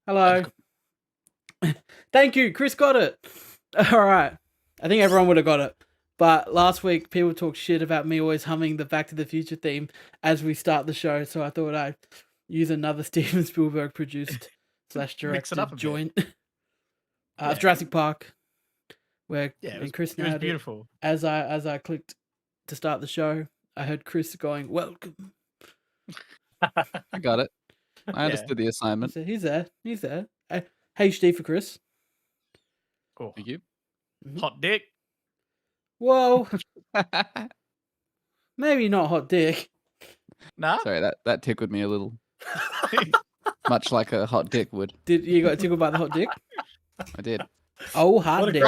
Hello. Thank you. Chris got it. All right. I think everyone would have got it. But last week, people talked shit about me always humming the Back to the Future theme as we start the show. So I thought I'd use another Steven Spielberg produced / directed joint of Jurassic Park, where Chris it was beautiful. As I clicked to start the show, I heard Chris going, "Welcome." I got it. I understood the assignment. He's there. HD for Chris. Cool. Thank you. Hot dick. Whoa. Maybe not hot dick. Nah. Sorry, that tickled me a little. Much like a hot dick would. Did you got tickled by the hot dick? I did. Oh, hot dick.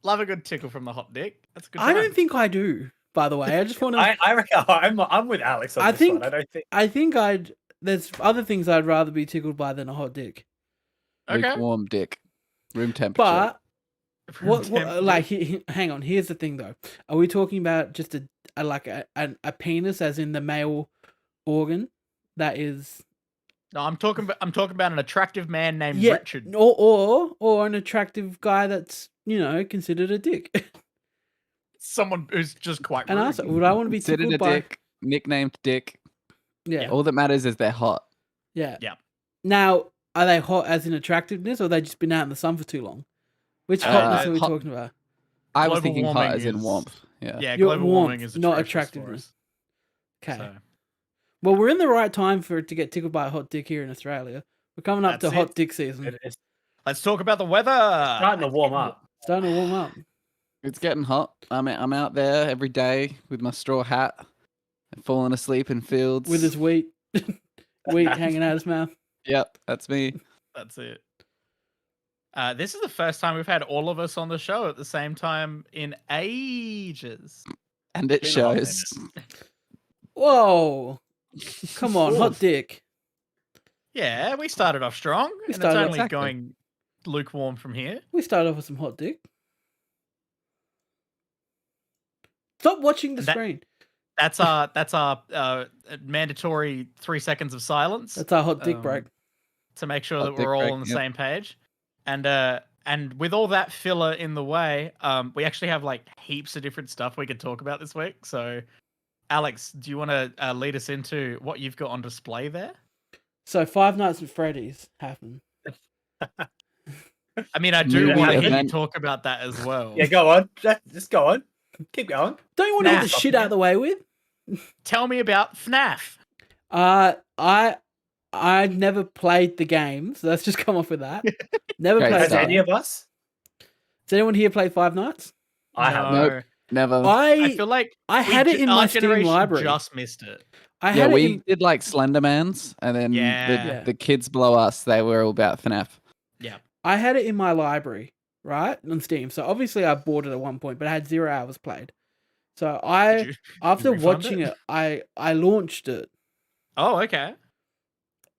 Love a good tickle from the hot dick. That's a good. I don't think I do. By the way, I just want to. I reckon I'm with Alex on this one. I think I'd. There's other things I'd rather be tickled by than a hot dick. Okay. Lukewarm dick, room temperature. But what like? Hang on. Here's the thing, though. Are we talking about just a penis, as in the male organ? That is. No, I'm talking about an attractive man named Richard. Or an attractive guy that's considered a dick. Someone who's just quite rude. And also, would I want to be tickled by dick, nicknamed Dick? Yeah. All that matters is they're hot. Yeah. Yeah. Now, are they hot as in attractiveness, or they just been out in the sun for too long? Which hotness are we talking about? I was thinking hot as in warmth. Yeah. Yeah, global warming is not attractiveness. Okay. So. Well, we're in the right time for it to get tickled by a hot dick here in Australia. We're coming up to hot dick season. Let's talk about the weather. Starting to warm up. It's getting hot. I'm out there every day with my straw hat, and falling asleep in fields with his wheat hanging out his mouth. Yep, that's me. That's it. This is the first time we've had all of us on the show at the same time in ages, and it shows. Whoa! Come on, hot dick. Yeah, we started off strong, and it's only going lukewarm from here. We started off with some hot dick. Stop watching the screen. That's our mandatory 3 seconds of silence. That's our hot dick break. To make sure that we're all on the same page. And with all that filler in the way, we actually have like heaps of different stuff we could talk about this week. So, Alex, do you want to lead us into what you've got on display there? So, Five Nights at Freddy's happened. I mean, I do want to hear you talk about that as well. Yeah, go on. Just go on. Keep going. Don't you want to get the shit out of the way with? Tell me about FNAF. I never played the game, so let's just come off with that. Never played. Has any of us? Has anyone here played Five Nights? I have. Nope, never. I feel like I had it in my Steam library. Just missed it. We did like Slendermans, and then the kids below us, they were all about FNAF. Yeah. I had it in my library, right, on Steam. So obviously I bought it at one point, but I had 0 hours played. So after watching it, I launched it. Oh, okay.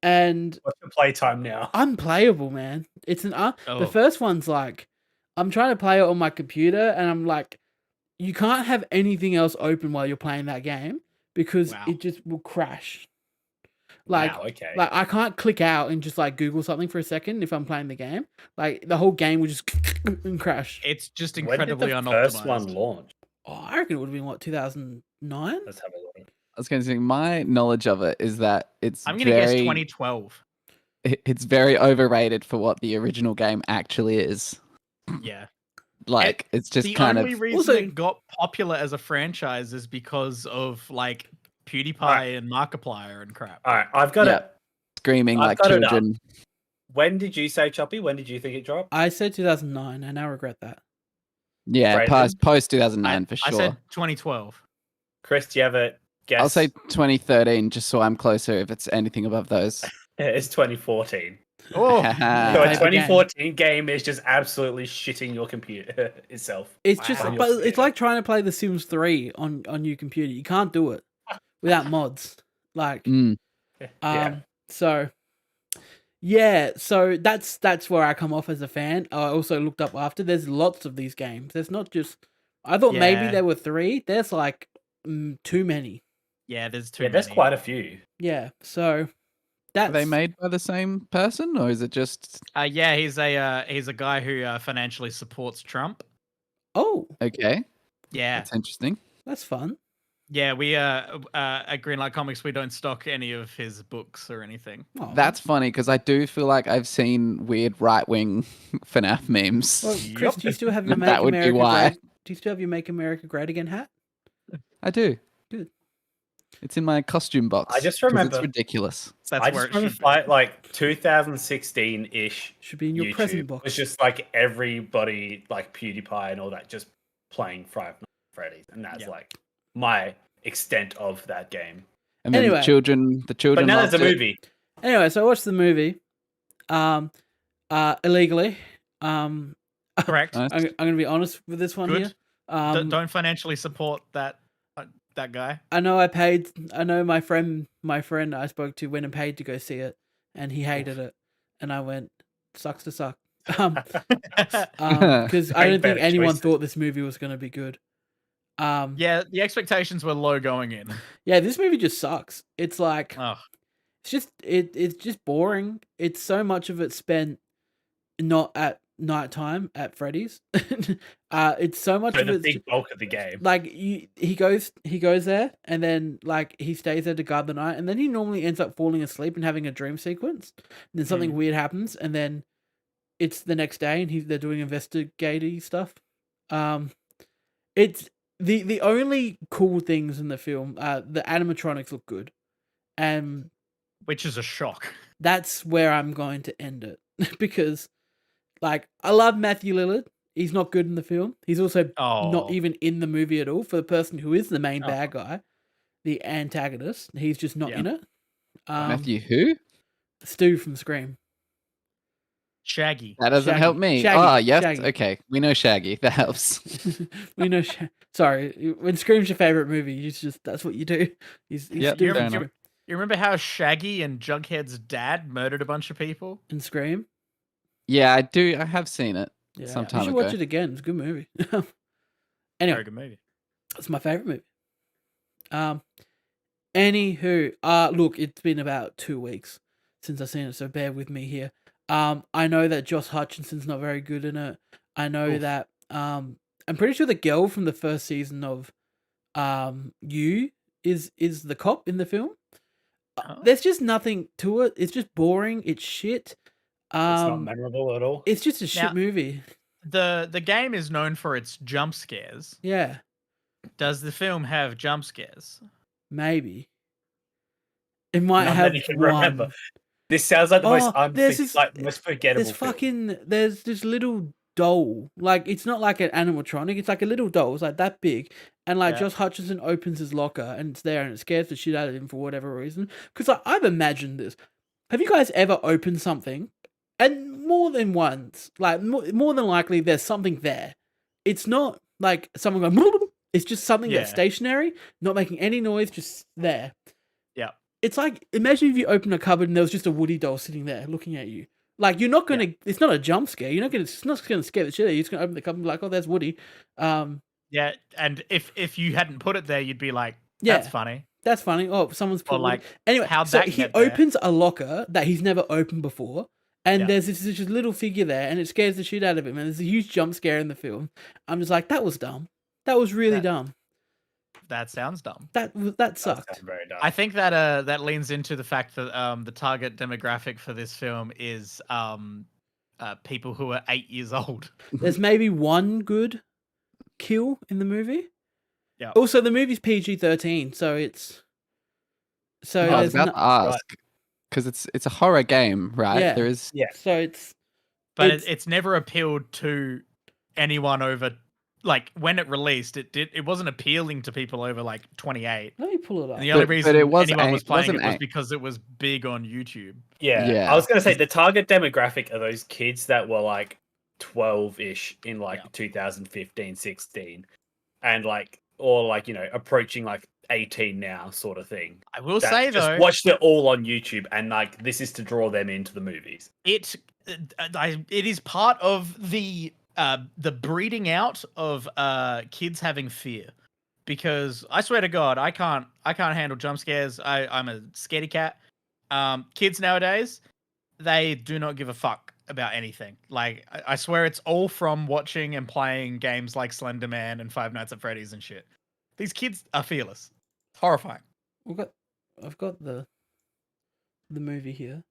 And what's the playtime now? Unplayable, man. It's the first one's like, I'm trying to play it on my computer, and I'm like, you can't have anything else open while you're playing that game because it just will crash. Like, like I can't click out and just like Google something for a second if I'm playing the game. Like the whole game will just and crash. It's just incredibly unoptimized. When did the first one launch? Oh, I reckon it would have been what, 2009? Let's have a look. I was going to say, my knowledge of it is that I'm going to guess 2012. It's very overrated for what the original game actually is. Yeah. Like, it's just kind of... The only reason it got popular as a franchise is because of, like, PewDiePie and Markiplier and crap. All right, I've got it. Screaming like children. When did you say, Choppy? When did you think it dropped? I said 2009. I now regret that. Yeah, post 2009 for sure. I said 2012. Chris, do you have a guess? I'll say 2013, just so I'm closer if it's anything above those. It's 2014. Oh, so a 2014 game is just absolutely shitting your computer itself. It's just, but it's like trying to play The Sims 3 on your computer. You can't do it without mods. Like, so that's where I come off as a fan. I also looked up after. There's lots of these games. There's not just. I thought maybe there were 3. There's like too many. Yeah, there's too many. There's quite a few. Yeah, so Are they made by the same person, or is it just? Yeah, he's a guy who financially supports Trump. Oh, Okay. Yeah, That's interesting. that's fun. Yeah, we at Greenlight Comics, we don't stock any of his books or anything. Oh. That's funny because I do feel like I've seen weird right-wing FNAF memes. Well, Chris, do you still have your Make That would be America why. Great? Do you still have your Make America Great Again hat? I do. Good. It's in my costume box. I just 'cause remember- it's ridiculous. That's I where just it remember should be. like 2016-ish. Should be in your YouTube present box. was just like everybody, like PewDiePie and all that, just playing Five Nights at Freddy, and that's like my extent of that game. And then Anyway. the children But now loved there's a it. movie. Anyway, so I watched the movie, illegally. Correct. Nice. I'm gonna be honest with this one Good. here. Don't financially support that guy. I know I paid. I know my friend I spoke to went and paid to go see it, and he hated it, and I went, sucks to suck. Because I don't think better anyone choices. thought this movie was gonna be good. Yeah, the expectations were low going in. Yeah, this movie just sucks. It's like Oh, it's just boring. It's so much of it spent not at nighttime at Freddy's. It's so much So of the it. big bulk of the game. Like he goes there, and then like he stays there to guard the night, and then he normally ends up falling asleep and having a dream sequence. And then something weird happens, and then it's the next day, and they're doing investigative stuff. It's the only cool things in the film. The animatronics look good, and which is a shock. that's where I'm going to end it because, like, I love Matthew Lillard. He's not good in the film. He's also not even in the movie at all. For the person who is the main bad guy, the antagonist, he's just not in it. Matthew who? Stu from Scream. Shaggy. That doesn't Shaggy. help me. Shaggy. Yes. Shaggy. Okay. We know Shaggy. That helps. We know. Sorry, when Scream's your favorite movie, that's what you do. He's Yep, Stu fair from enough. Scream. You remember how Shaggy and Jughead's dad murdered a bunch of people? In Scream. Yeah, I do. I have seen it. Yeah, Some you time should ago. watch it again. It's a good movie. Very Anyway, good movie. it's my favorite movie. Anywho, look, it's been about 2 weeks since I've seen it, so bear with me here. I know that Josh Hutchinson's not very good in it. I know that I'm pretty sure the girl from the first season of You is the cop in the film. There's just nothing to it. It's just boring. It's shit. It's not memorable at all. It's just a shit movie. The game is known for its jump scares. Yeah, Does the film have jump scares? maybe. It might Not have that you can one. remember. This sounds like the most forgettable. There's this little doll. Like, it's not like an animatronic. It's like a little doll. It's like that big. And like Josh Hutcherson opens his locker and it's there and it scares the shit out of him for whatever reason. Because I've imagined this. Have you guys ever opened something? And more than once, like more than likely, there's something there. It's not like someone going. It's just something that's stationary, not making any noise, just there. Yeah. It's like, imagine if you open a cupboard and there was just a Woody doll sitting there looking at you. Like, you're not gonna. It's not a jump scare. It's not gonna scare the shit out of you. You're just gonna open the cupboard and be like, oh, there's Woody. Yeah, and if you hadn't put it there, you'd be like, that's funny. That's funny. Oh, someone's put like, Woody. Anyway, how'd so that he get there? opens a locker that he's never opened before. And there's this just little figure there, and it scares the shit out of him. And there's a huge jump scare in the film. I'm just like, that was dumb. That was really dumb. That sounds dumb. That sucked. Very dumb. I think that leans into the fact that the target demographic for this film is people who are 8 years old. There's maybe one good kill in the movie. Yeah. Also, the movie's PG-13, so it's I was about to ask because it's a horror game, right? Yeah. There is. Yeah. So it's. But it's never appealed to anyone over, like, when it released, it wasn't appealing to people over like 28. Let me pull it up. And the only reason anyone was playing it was wasn't because it was big on YouTube. Yeah. I was going to say the target demographic are those kids that were like 12-ish in like 2015, 16. And like, or like, you know, approaching like 18 now sort of thing. I will That say just though, watched it all on YouTube and like this is to draw them into the movies. it is part of the breeding out of kids having fear. Because I swear to God, I can't handle jump scares. I'm a scaredy cat. Kids nowadays, they do not give a fuck about anything. Like, I swear it's all from watching and playing games like Slender Man and Five Nights at Freddy's and shit. These kids are fearless. It's horrifying. I've got the movie here.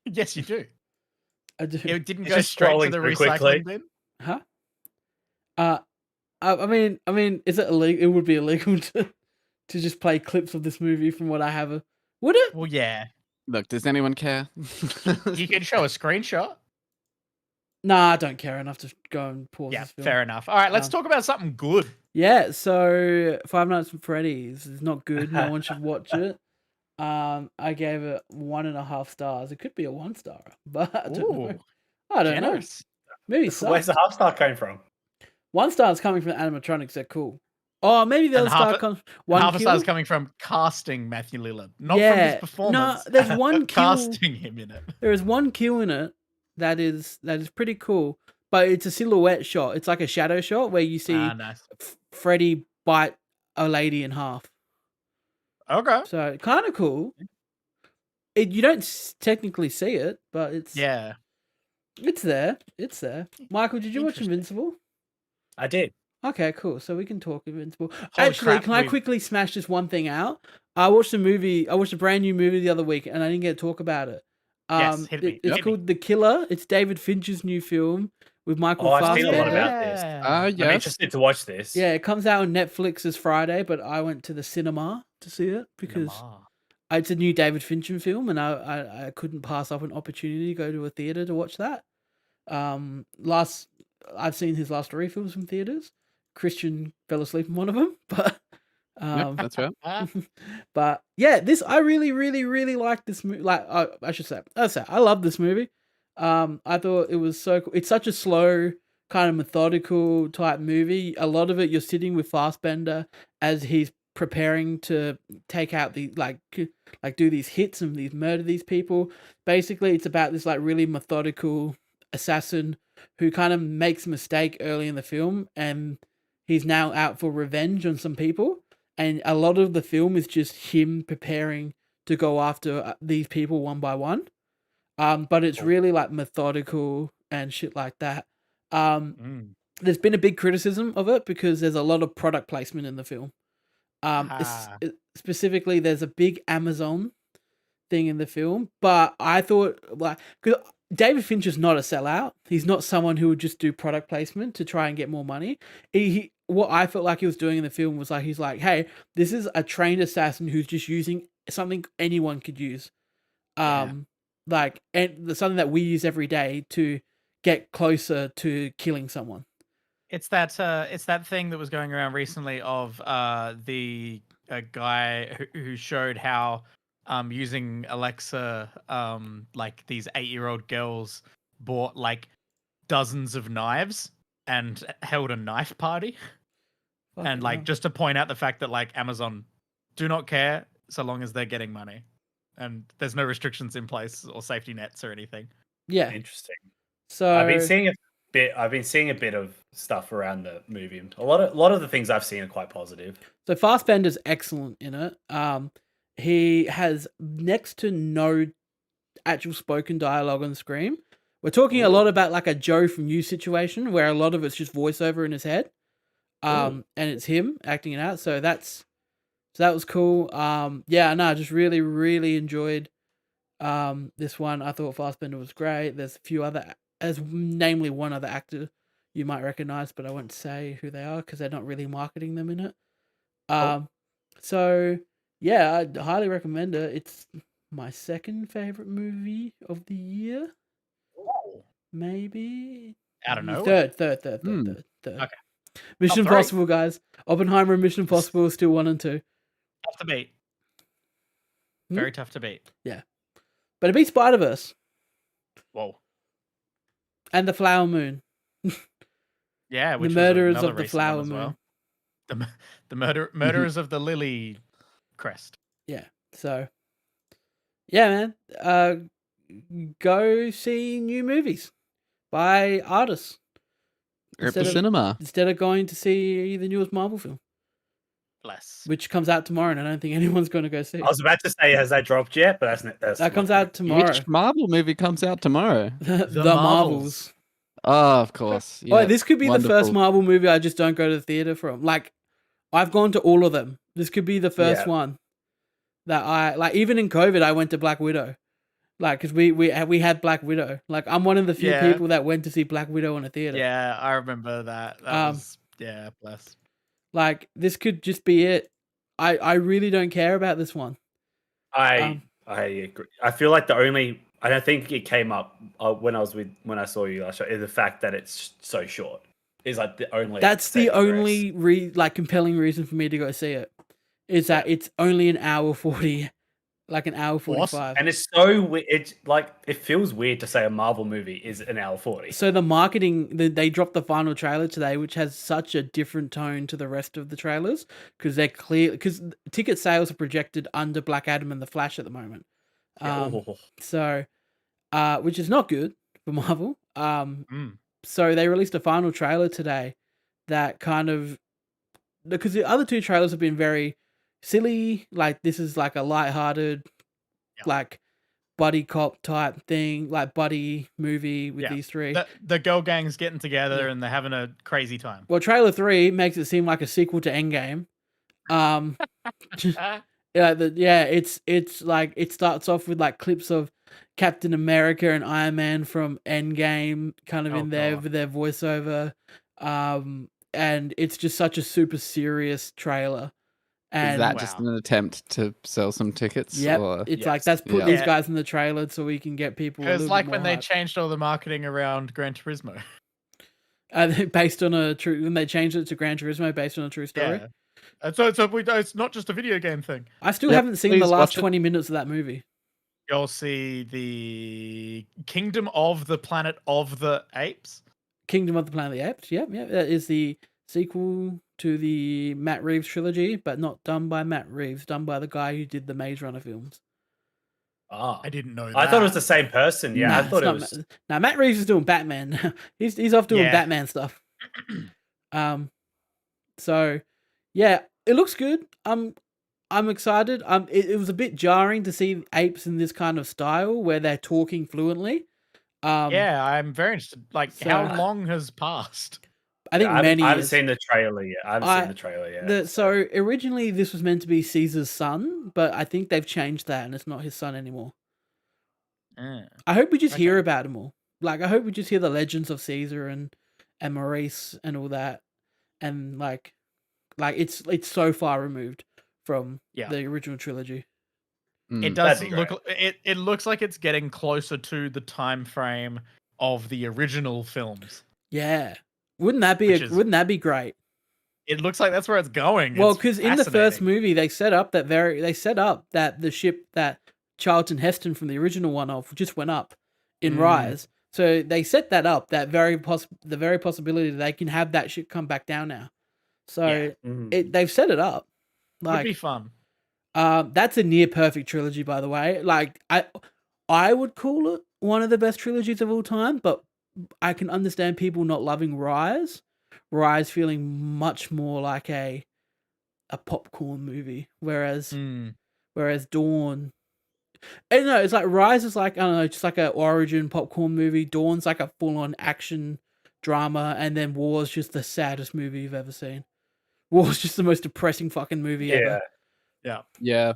Yes, you do. I do. It didn't It's go just straight to scrolling the through recycling quickly. bin. Huh? I mean, is it illegal? It would be illegal to just play clips of this movie from what I have. Would it? Well, yeah. Look, does anyone care? You can show a screenshot. Nah, I don't care enough to go and pause Yeah, this film. fair enough. All right, let's talk about something good. Yeah, so Five Nights at Freddy's is not good. No one should watch it. I gave it 1.5 stars. It could be a 1-star, but I don't know. I don't Generous. know. Maybe Where's the half star coming from? 1 star is coming from the animatronics. They're cool. Oh, maybe the And other star comes. Half a star is kill? coming from casting Matthew Lillard, not from his performance. No, there's one kill. Casting him in it. There is one kill in it that is pretty cool, but it's a silhouette shot. It's like a shadow shot where you see Nice. Freddy bite a lady in half. Okay. So kind of cool. You don't technically see it, but it's Yeah. it's there. It's there. Michael, did you watch Interesting. Invincible? I did. Okay, cool. So we can talk Invincible. Holy Actually, crap, can I quickly smash this one thing out? I watched a brand new movie the other week, and I didn't get to talk about it. Yes, hit me. It's Hit called The Killer. It's David Fincher's new film with Michael Oh, I've Fassbender. seen a lot about this. Yes. I'm interested to watch this. Yeah, it comes out on Netflix this Friday, but I went to the cinema to see it because it's a new David Fincher film, and I couldn't pass up an opportunity to go to a theater to watch that. I've seen his last 3 films from theaters. Christian fell asleep in one of them, but Yep, that's right. but yeah, I really, really, really like this movie. Like, I should say, I love this movie. I thought it was so cool. It's such a slow, kind of methodical type movie. A lot of it, you're sitting with Fassbender as he's preparing to take out the like do these hits and murder these people. Basically, it's about this like really methodical assassin who kind of makes a mistake early in the film, and he's now out for revenge on some people. And a lot of the film is just him preparing to go after these people one by one. But it's really like methodical and shit like that. There's been a big criticism of it because there's a lot of product placement in the film. Specifically, there's a big Amazon thing in the film, but I thought because David Fincher's not a sellout. He's not someone who would just do product placement to try and get more money. What I felt like he was doing in the film was like, he's like, hey, this is a trained assassin who's just using something anyone could use. And something that we use every day to get closer to killing someone. It's that thing that was going around recently of the guy who showed how using Alexa, like these 8-year-old girls bought like dozens of knives and held a knife party. And like just to point out the fact that like Amazon do not care so long as they're getting money, and there's no restrictions in place or safety nets or anything. Yeah, Interesting. So I've been seeing a bit of stuff around the movie. A lot of the things I've seen are quite positive. So Fassbender's excellent in it. He has next to no actual spoken dialogue on screen. We're talking a lot about like a Joe from You situation where a lot of it's just voiceover in his head. And it's him acting it out. So that was cool. I just really, really enjoyed this one. I thought Fassbender was great. There's a few other, namely one other actor you might recognize, but I won't say who they are because they're not really marketing them in it. So yeah, I'd highly recommend it. It's my second favorite movie of the year. Maybe I don't know. Third. Okay. Mission Top 3. Impossible, guys. Oppenheimer and Mission Impossible are still 1 and 2. Tough to beat. Very tough to beat. Yeah, but it beats Spider-Verse Whoa. and The Flower Moon. Yeah, which The Murderers was another of the recent Flower one as Moon. well. The murderers of the Lily Crest. Yeah. So, yeah, man. Go see new movies by artists Or at the cinema. instead of going to see the newest Marvel film. Bless. which comes out tomorrow, and I don't think anyone's going to go see. I was about to say, has that dropped yet? But that's That comes out tomorrow. Which Marvel movie comes out tomorrow? The Marvels. Oh, of course. Oh, Yeah, this could be the first wonderful. Marvel movie I just don't go to the theater from. Like, I've gone to all of them. This could be the first one that I like. Even in COVID, I went to Black Widow. Like, because we had Black Widow. Like, I'm one of the few people that went to see Black Widow in a theater. Yeah, I remember that. That was bless. Like, this could just be it. I really don't care about this one. I agree. I feel like I don't think it came up when I saw you last show. Is the fact that it's so short is like the only. That's the only compelling reason for me to go see it. Is that it's only an hour 40. Like an hour 45. And it's so weird. It's like, it feels weird to say a Marvel movie is an hour 40. So the marketing, they dropped the final trailer today, which has such a different tone to the rest of the trailers because they're clear. Because ticket sales are projected under Black Adam and the Flash at the moment. So, which is not good for Marvel. So they released a final trailer today that kind of, because the other two trailers have been very silly. Like, this is like a lighthearted, like buddy cop type thing, like buddy movie with these three. The girl gang's getting together and they're having a crazy time. Well, trailer 3 makes it seem like a sequel to Endgame. It's like, it starts off with like clips of Captain America and Iron Man from Endgame kind of in there with their voiceover. And it's just such a super serious trailer. And is that just an attempt to sell some tickets? Yeah, it's like, let's put these guys in the trailer so we can get people. It's like when they changed all the marketing around Gran Turismo. Based on a true, when they changed it to Gran Turismo based on a true story. Yeah. So it's not just a video game thing. I still haven't seen the last 20 minutes of that movie. You'll see the Kingdom of the Planet of the Apes. Kingdom of the Planet of the Apes. Yeah. That is the sequel to the Matt Reeves trilogy, but not done by Matt Reeves, done by the guy who did the Maze Runner films. I didn't know that. I thought it was the same person. Yeah, I thought it was. Now Matt Reeves is doing Batman. he's off doing Batman stuff. So yeah, it looks good. I'm excited. It was a bit jarring to see apes in this kind of style where they're talking fluently. I'm very interested. Like, how long has passed? I think I haven't years. seen the trailer yet. So originally this was meant to be Caesar's son, but I think they've changed that and it's not his son anymore. I hope we just hear about him all. Like, I hope we just hear the legends of Caesar and Maurice and all that. And like it's so far removed from the original trilogy. It does look. It looks like it's getting closer to the time frame of the original films. Yeah. Wouldn't that be great? It looks like that's where it's going. Well, because in the first movie they set up that the ship that Charlton Heston from the original one just went up in Rise. So they set that up, the very possibility that they can have that ship come back down now. So they've set it up. Like, would be fun. That's a near perfect trilogy, by the way. Like, I would call it one of the best trilogies of all time, but I can understand people not loving Rise. Rise feeling much more like a popcorn movie, whereas Dawn, I don't know, it's like Rise is like, I don't know, just like an origin popcorn movie. Dawn's like a full on action drama, and then War's just the saddest movie you've ever seen. War's just the most depressing fucking movie ever. Yeah.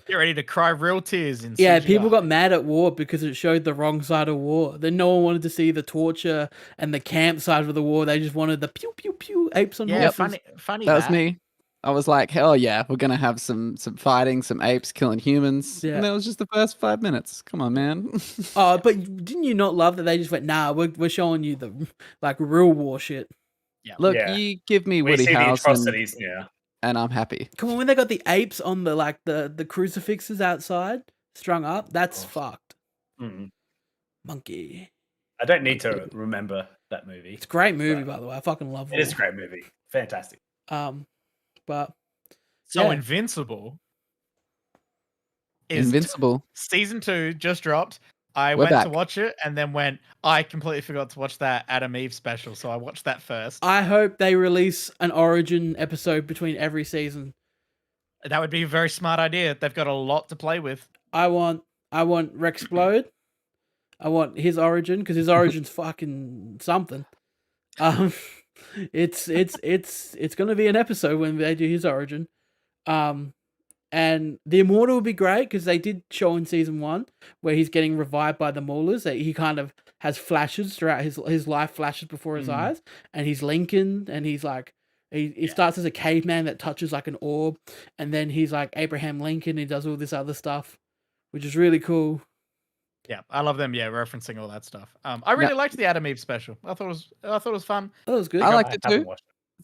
Get ready to cry real tears in CGI. CGI. People got mad at War because it showed the wrong side of war. Then no one wanted to see the torture and the camp side of the war. They just wanted the pew pew pew apes on horses. Funny. That was me. I was like, hell yeah, we're gonna have some fighting, some apes killing humans. Yeah. And that was just the first 5 minutes. Come on, man. Oh, but didn't you not love that they just went, nah, we're showing you the like real war shit. Yeah. Look, you give me Woody Harrelson, and I'm happy. Come on, when they got the apes on the crucifixes outside strung up, that's fucked. Monkey. I don't need to remember that movie. It's a great movie, by the way. I fucking love it. It is a great movie. Fantastic. But Invincible. Season 2 just dropped. I went to watch it and then I completely forgot to watch that Adam Eve special, so I watched that first. I hope they release an origin episode between every season That would be a very smart idea. They've got a lot to play with. I want Rexplode. I want his origin because his origin's fucking something. It's gonna be an episode when they do his origin. And the Immortal would be great because they did show in season 1 where he's getting revived by the Maulers. That he kind of has flashes throughout his life, flashes before his eyes, and he's Lincoln, and he's like he starts as a caveman that touches like an orb, and then he's like Abraham Lincoln. He does all this other stuff, which is really cool. Yeah, I love them. Yeah, referencing all that stuff. I really liked the Adam Eve special. I thought it was fun. That was good. I liked it too.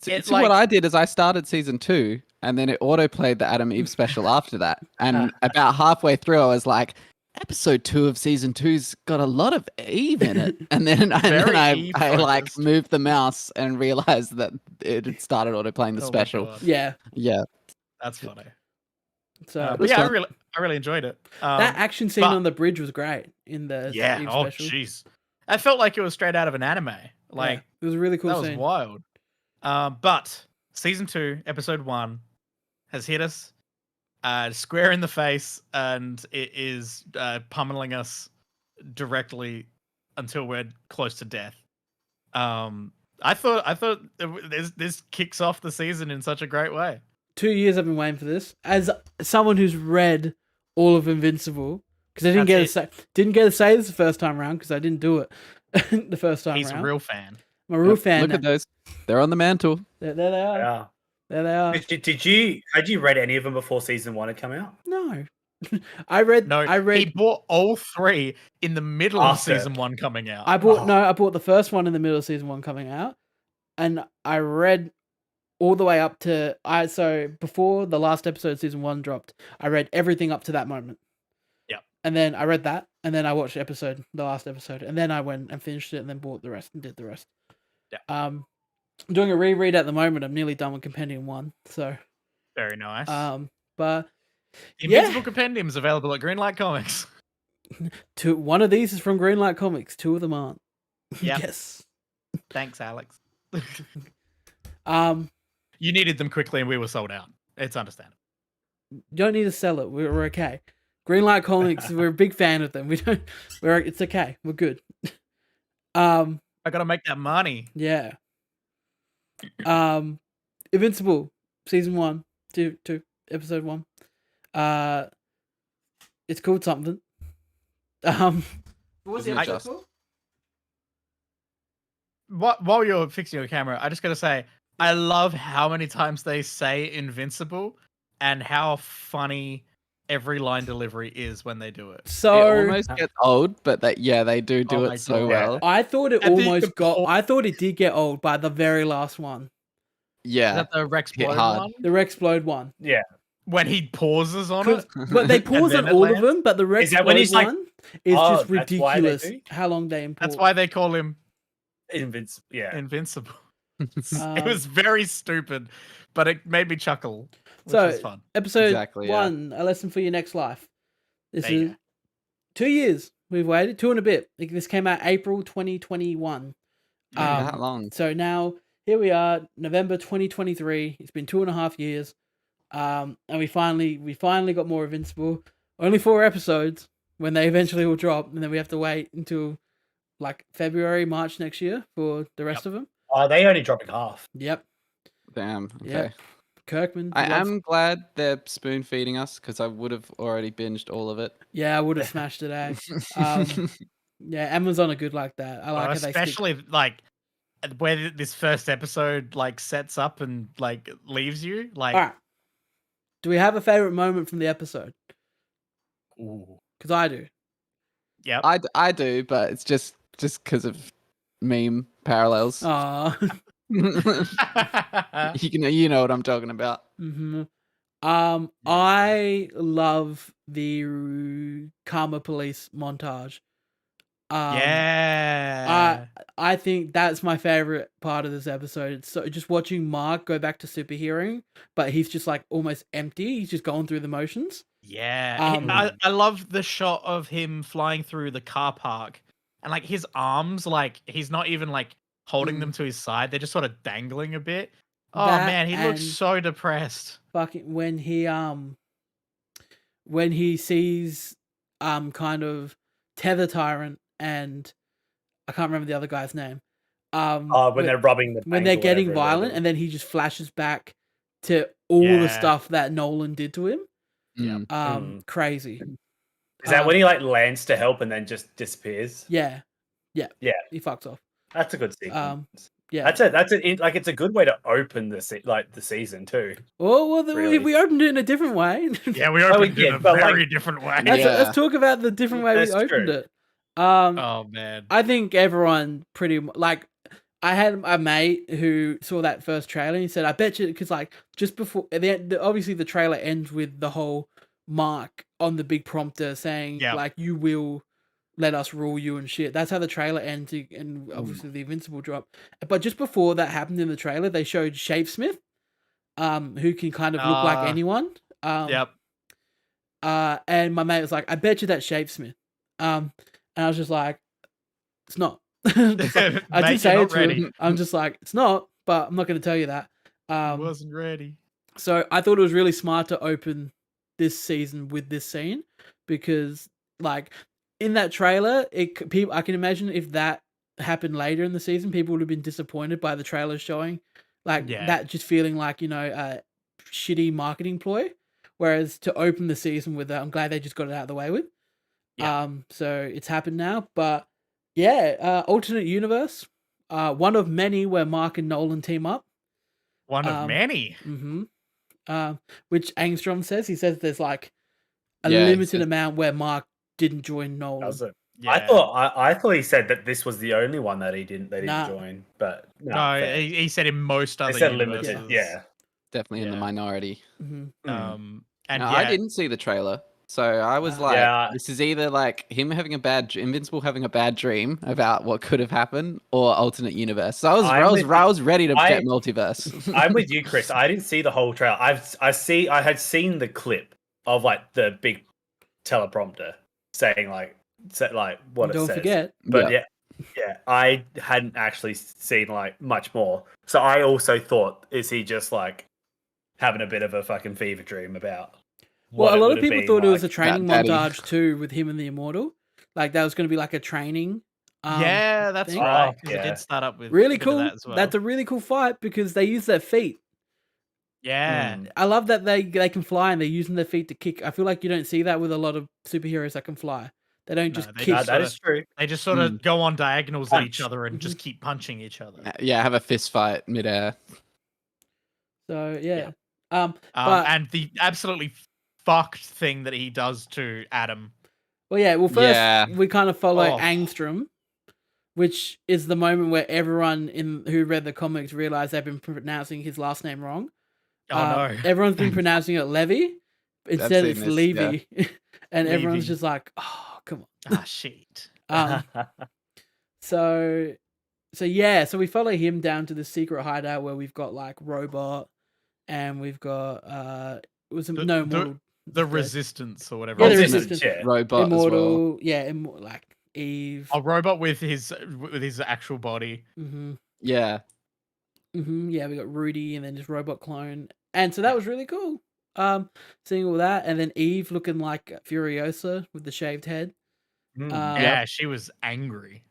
It's See, what I did is I started season 2, and then it auto-played the Adam Eve special after that. And about halfway through, I was like, episode 2 of season 2's got a lot of Eve in it. And then I like moved the mouse and realized that it had started auto-playing the special. Yeah. That's funny. So but yeah, I really enjoyed it. That action scene on the bridge was great in the Eve oh special. jeez, I felt like it was straight out of an anime. Like it was a really cool that scene. was wild. But season 2, episode 1 has hit us square in the face, and it is pummeling us directly until we're close to death. I thought this kicks off the season in such a great way. 2 years I've been waiting for this. As someone who's read all of Invincible, because I didn't get to say this the first time around because I didn't do it the first time He's around. a real fan. I'm a real fan. Look at those. They're on the mantle. There they are. Yeah. There they are. Had you read any of them before season 1 had come out? No. I read. He bought all 3 in the middle of season 1 coming out. I bought the first one in the middle of season 1 coming out, and I read all the way up to so before the last episode of season 1 dropped, I read everything up to that moment. Yeah. And then I read that, and then I watched the last episode, and then I went and finished it, and then bought the rest and did the rest. Yeah. I'm doing a reread at the moment. I'm nearly done with Compendium 1, so very nice. But the Invincible Compendium is available at Greenlight Comics. One of these is from Greenlight Comics. 2 of them aren't. Yeah. Yes. Thanks, Alex. You needed them quickly, and we were sold out. It's understandable. You don't need to sell it. We're okay. Greenlight Comics. We're a big fan of them. It's okay. We're good. I gotta make that money. Yeah. Invincible season 1, 2, episode 1. It's called something. What was the episode called? While you're fixing your camera, I just gotta say, I love how many times they say Invincible and how funny every line delivery is when they do it. So it almost gets old, but they do it so well. I thought it I thought it did get old by the very last one. Yeah. Is that the Rexplode one? The Rexplode one. Yeah. When he pauses on it. But they pause on all of them, but the Rexplode one is just ridiculous how long they import. That's why they call him Invincible. Yeah. Invincible. It was very stupid, but it made me chuckle, which was fun. Episode 1, a lesson for your next life. This is 2 years we've waited, 2 and a bit. This came out April 2021. That long. So now here we are, November 2023. It's been 2.5 years, and we finally got more Invincible. Only 4 episodes when they eventually will drop, and then we have to wait until like February, March next year for the rest of them. Oh, they only dropping half. Yep. Damn. Okay. Yep. Kirkman. I am glad they're spoon feeding us because I would have already binged all of it. Yeah, I would have smashed it out. Yeah, Amazon are good like that. I like how they especially like where this first episode like sets up and like leaves you. Like, all right. Do we have a favorite moment from the episode? Ooh, because I do. Yeah, I do, but it's just because of meme parallels. You know what I'm talking about. Mm-hmm. I love the Karma Police montage. Yeah, I think that's my favorite part of this episode. It's so just watching Mark go back to superheroing, but he's just like almost empty. He's just going through the motions. Yeah, I love the shot of him flying through the car park, and like his arms, like he's not even like holding them to his side; they're just sort of dangling a bit. Oh That man, he looks and so depressed. fucking when he sees kind of Tether Tyrant and I can't remember the other guy's name. When they're rubbing the when bank they're or getting whatever, violent, and then he just flashes back to all the stuff that Nolan did to him. Mm. Crazy. Is that when he like lands to help and then just disappears? Yeah. Yeah. He fucks off. That's a good sequence. Yeah. Like it's a good way to open the season too. Well, Really. we opened it in a different way. Yeah, we opened it in a very different way. Let's talk about the different way we opened it. Oh man, I think everyone pretty like. I had a mate who saw that first trailer and he said, "I bet you," because like just before obviously the trailer ends with the whole mark on the big prompter saying like you will let us rule you and shit. That's how the trailer ends, and obviously the Invincible drop. But just before that happened in the trailer, they showed Shapesmith, who can kind of look like anyone. And my mate was like, "I bet you that's Shapesmith," and I was just like, "It's not." I did say it to him. I'm just like, it's not, but I'm not going to tell you that. Wasn't ready. So I thought it was really smart to open this season with this scene because, like, in that trailer, I can imagine if that happened later in the season, people would have been disappointed by the trailer showing, like that just feeling like a shitty marketing ploy. Whereas to open the season with that, I'm glad they just got it out of the way with. So it's happened now, but. Yeah, alternate universe. One of many where Mark and Nolan team up. One of many. Which Angstrom says. He says there's like a limited amount where Mark didn't join Nolan. I thought he said that this was the only one that they didn't join, but no, he said in most other universes. Limited, yeah, definitely in the minority. And I didn't see the trailer. So I was like, this is either like him having Invincible having a bad dream about what could have happened, or alternate universe. So I was ready to get multiverse. I'm with you, Chris. I didn't see the whole trailer. I had seen the clip of like the big teleprompter saying like what Don't it says. Forget. But yeah, I hadn't actually seen like much more. So I also thought, is he just like having a bit of a fucking fever dream about? Well, a lot of people thought it was a training montage too with him and the Immortal. Like that was going to be like a training. That's thing. right. It did start up with really cool. That as well. That's a really cool fight because they use their feet. Yeah, I love that they can fly and they're using their feet to kick. I feel like you don't see that with a lot of superheroes that can fly. They don't just kick. That is true. They just sort of go on diagonals at each other and just keep punching each other. Yeah, have a fist fight midair. So yeah. And the absolutely fucked thing that he does to Adam. Well, yeah. Well, first we kind of follow Angstrom, which is the moment where everyone who read the comics realized they've been pronouncing his last name wrong. No! Everyone's been pronouncing it Levy. Instead, it's Levy, and everyone's just like, "Oh, come on!" Ah, shit. So we follow him down to the secret hideout where we've got like Robot, and we've got the Resistance or whatever. Yeah, the Resistance. Robot Immortal, as well. Like Eve. A robot with his actual body. Yeah. Yeah, we got Rudy and then just Robot Clone, and so that was really cool. Seeing all that, and then Eve looking like Furiosa with the shaved head. She was angry.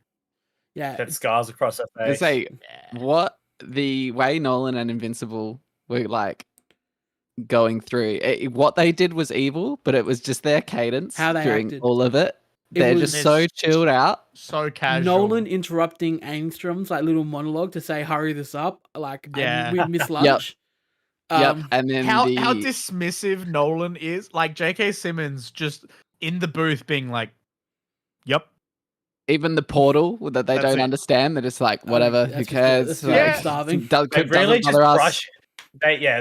Yeah, had scars across her face. What the way Nolan and Invincible were like going through, what they did was evil, but it was just their cadence how they during acted. all of it. They're just so chilled out, so casual. Nolan interrupting Angstrom's like little monologue to say, "Hurry this up!" Like, we miss lunch. And then how dismissive Nolan is. Like J.K. Simmons just in the booth being like, "Yep." Even the portal that they don't understand, they're just like, whatever, who cares? Starving. They really just brush.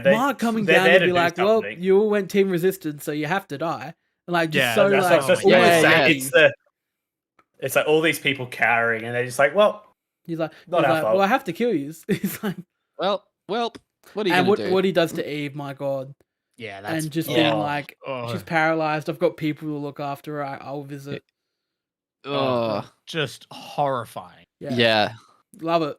Mark coming down to be like, "Well, you all went Team Resistance, so you have to die." And like, just it's like all these people cowering, and they're just like, "Well," he's like, "Well, I have to kill you." He's like, "Well, what are you and gonna do?" What he does to Eve, my god. Yeah, that's and just being like, she's paralyzed. I've got people to look after her. I'll visit. Just horrifying. Yeah. Love it.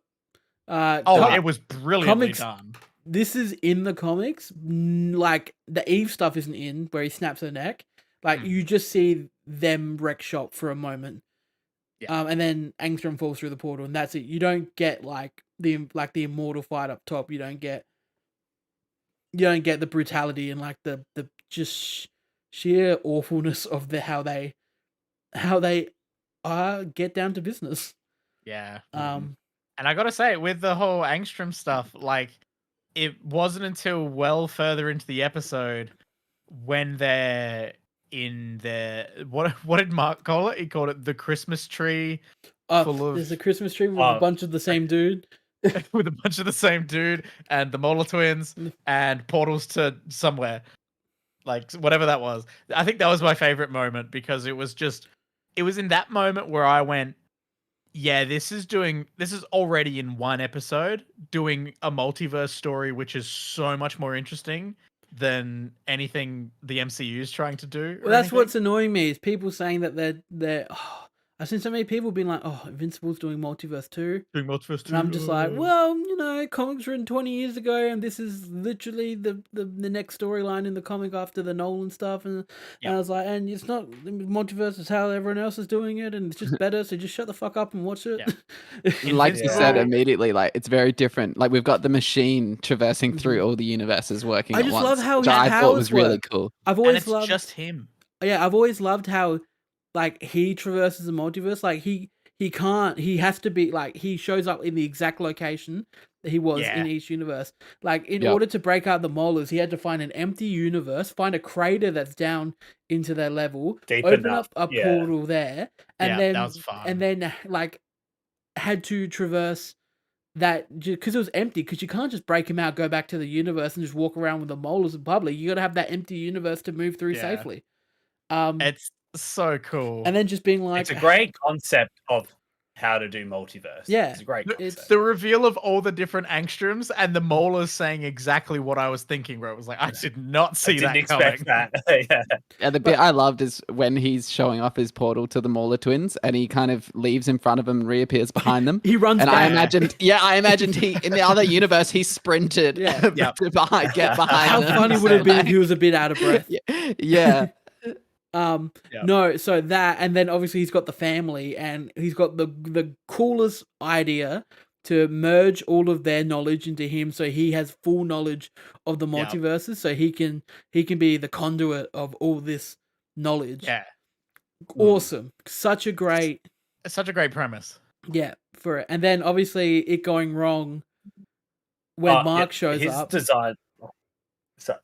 It was brilliantly done. this is in the comics. Like the Eve stuff isn't in where he snaps her neck. Like you just see them wreck shop for a moment. And then Angstrom falls through the portal, and that's it. You don't get like the immortal fight up top. You don't get the brutality and like the just sheer awfulness of how they get down to business. Yeah. Um, and I gotta say, with the whole Angstrom stuff, like it wasn't until well further into the episode when they're in their what did Mark call it? He called it the Christmas tree. There's a Christmas tree with a bunch of the same dude. With a bunch of the same dude and the Molar twins and portals to somewhere. Like whatever that was. I think that was my favorite moment because it was in that moment where I went, yeah, this is already in one episode doing a multiverse story, which is so much more interesting than anything the MCU is trying to do. Well, that's what's annoying me is people saying that they're. I've seen so many people being like, "Oh, Invincible's doing Multiverse 2." Doing Multiverse 2. And I'm just like, well, comics written 20 years ago, and this is literally the next storyline in the comic after the Nolan stuff. And I was like, and it's not Multiverse is how everyone else is doing it, and it's just better. So just shut the fuck up and watch it. Yeah. Like you said immediately, like it's very different. Like we've got the machine traversing through all the universes working. I just love how I thought was really cool. I've always loved just him. Yeah, I've always loved how like he traverses the multiverse. Like he has to be like he shows up in the exact location that he was in each universe. Like in order to break out the molars, he had to find an empty universe, find a crater that's down into their level, open up a portal there, and then that was fun. And then like had to traverse that because it was empty. Because you can't just break him out, go back to the universe, and just walk around with the molars in public. You got to have that empty universe to move through safely. It's so cool. And then just being like, it's a great concept of how to do multiverse. Yeah, it's a great it's the reveal of all the different angstroms and the molars saying exactly what I was thinking, bro. It was like, I did not see that expect coming. That. Yeah, the bit I loved is when he's showing off his portal to the Molar twins and he kind of leaves in front of them and reappears behind them. He runs and back. I imagined he in the other universe he sprinted to get behind How them. funny would it have been if he was a bit out of breath? Yeah. No, so that, and then obviously he's got the family, and he's got the coolest idea to merge all of their knowledge into him, so he has full knowledge of the multiverses, so he can be the conduit of all this knowledge. Yeah, awesome, such a great premise. Yeah, for it, and then obviously it going wrong when Mark shows up. His design. So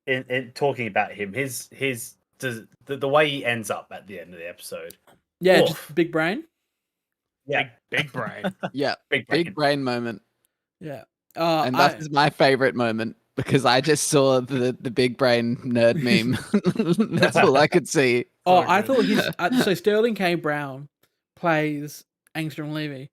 in talking about him, his the way he ends up at the end of the episode. Yeah, just big brain. Yeah, big brain. Yeah, big brain moment. Yeah, and that is my favorite moment because I just saw the big brain nerd meme. That's all I could see. I thought so Sterling K. Brown plays Angstrom Levy.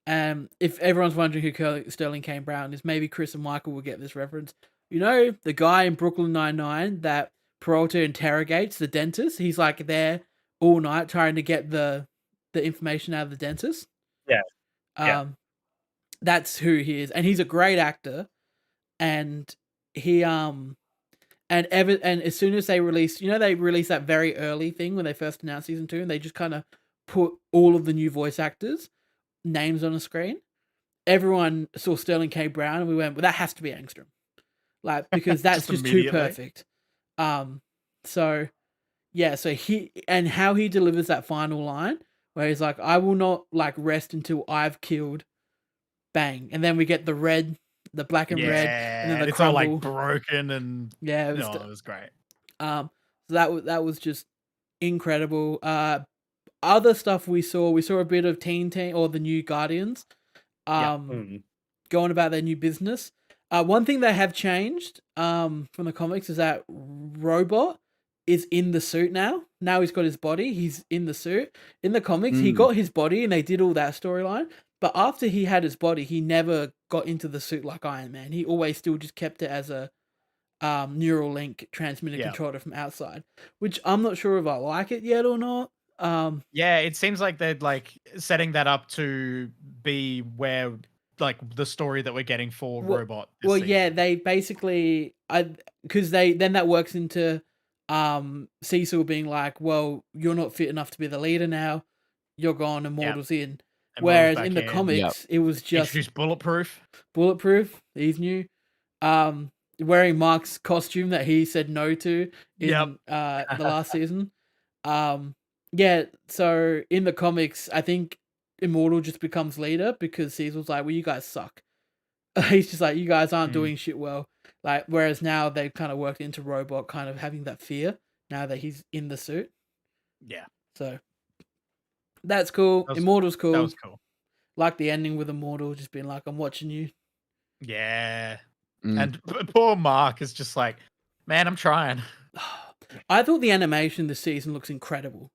If everyone's wondering who Sterling K. Brown is, maybe Chris and Michael will get this reference. You know, the guy in Brooklyn Nine-Nine that Peralta interrogates, the dentist. He's like there all night trying to get the information out of the dentist. Yeah. That's who he is, and he's a great actor. And he and as soon as they released, they released that very early thing when they first announced season 2, and they just kind of put all of the new voice actors' names on a screen. Everyone saw Sterling K. Brown, and we went, well, that has to be Angstrom, like because that's just too perfect. So he and how he delivers that final line where he's like, I will not like rest until I've killed bang. And then we get the black and red, and then the it's crumble. all like broken and it was great. So that was just incredible. Other stuff we saw a bit of Teen or the new Guardians, going about their new business. One thing they have changed from the comics is that Robot is in the suit now. Now he's got his body. He's in the suit. In the comics, he got his body and they did all that storyline. But after he had his body, he never got into the suit like Iron Man. He always still just kept it as a neural link transmitter controller from outside, which I'm not sure if I like it yet or not. It seems like they're like setting that up to be where like the story that we're getting for Well- Robot. this Well, season. yeah, they basically, because then that works into Cecil being like, well, you're not fit enough to be the leader now. You're gone. Immortal's in. Immortal's Whereas back in the in. comics, it was just Introduce Bulletproof. Bulletproof. He's new. Wearing Mark's costume that he said no to in the last season. Yeah. So in the comics, I think Immortal just becomes leader because Cecil's like, well, you guys suck. He's just like, you guys aren't doing shit well. Like, whereas now they've kind of worked into Robot kind of having that fear now that he's in the suit. Yeah. So that's cool. Immortal's cool. That was cool. Like the ending with Immortal just being like, I'm watching you. Yeah. Mm. And poor Mark is just like, man, I'm trying. I thought the animation this season looks incredible.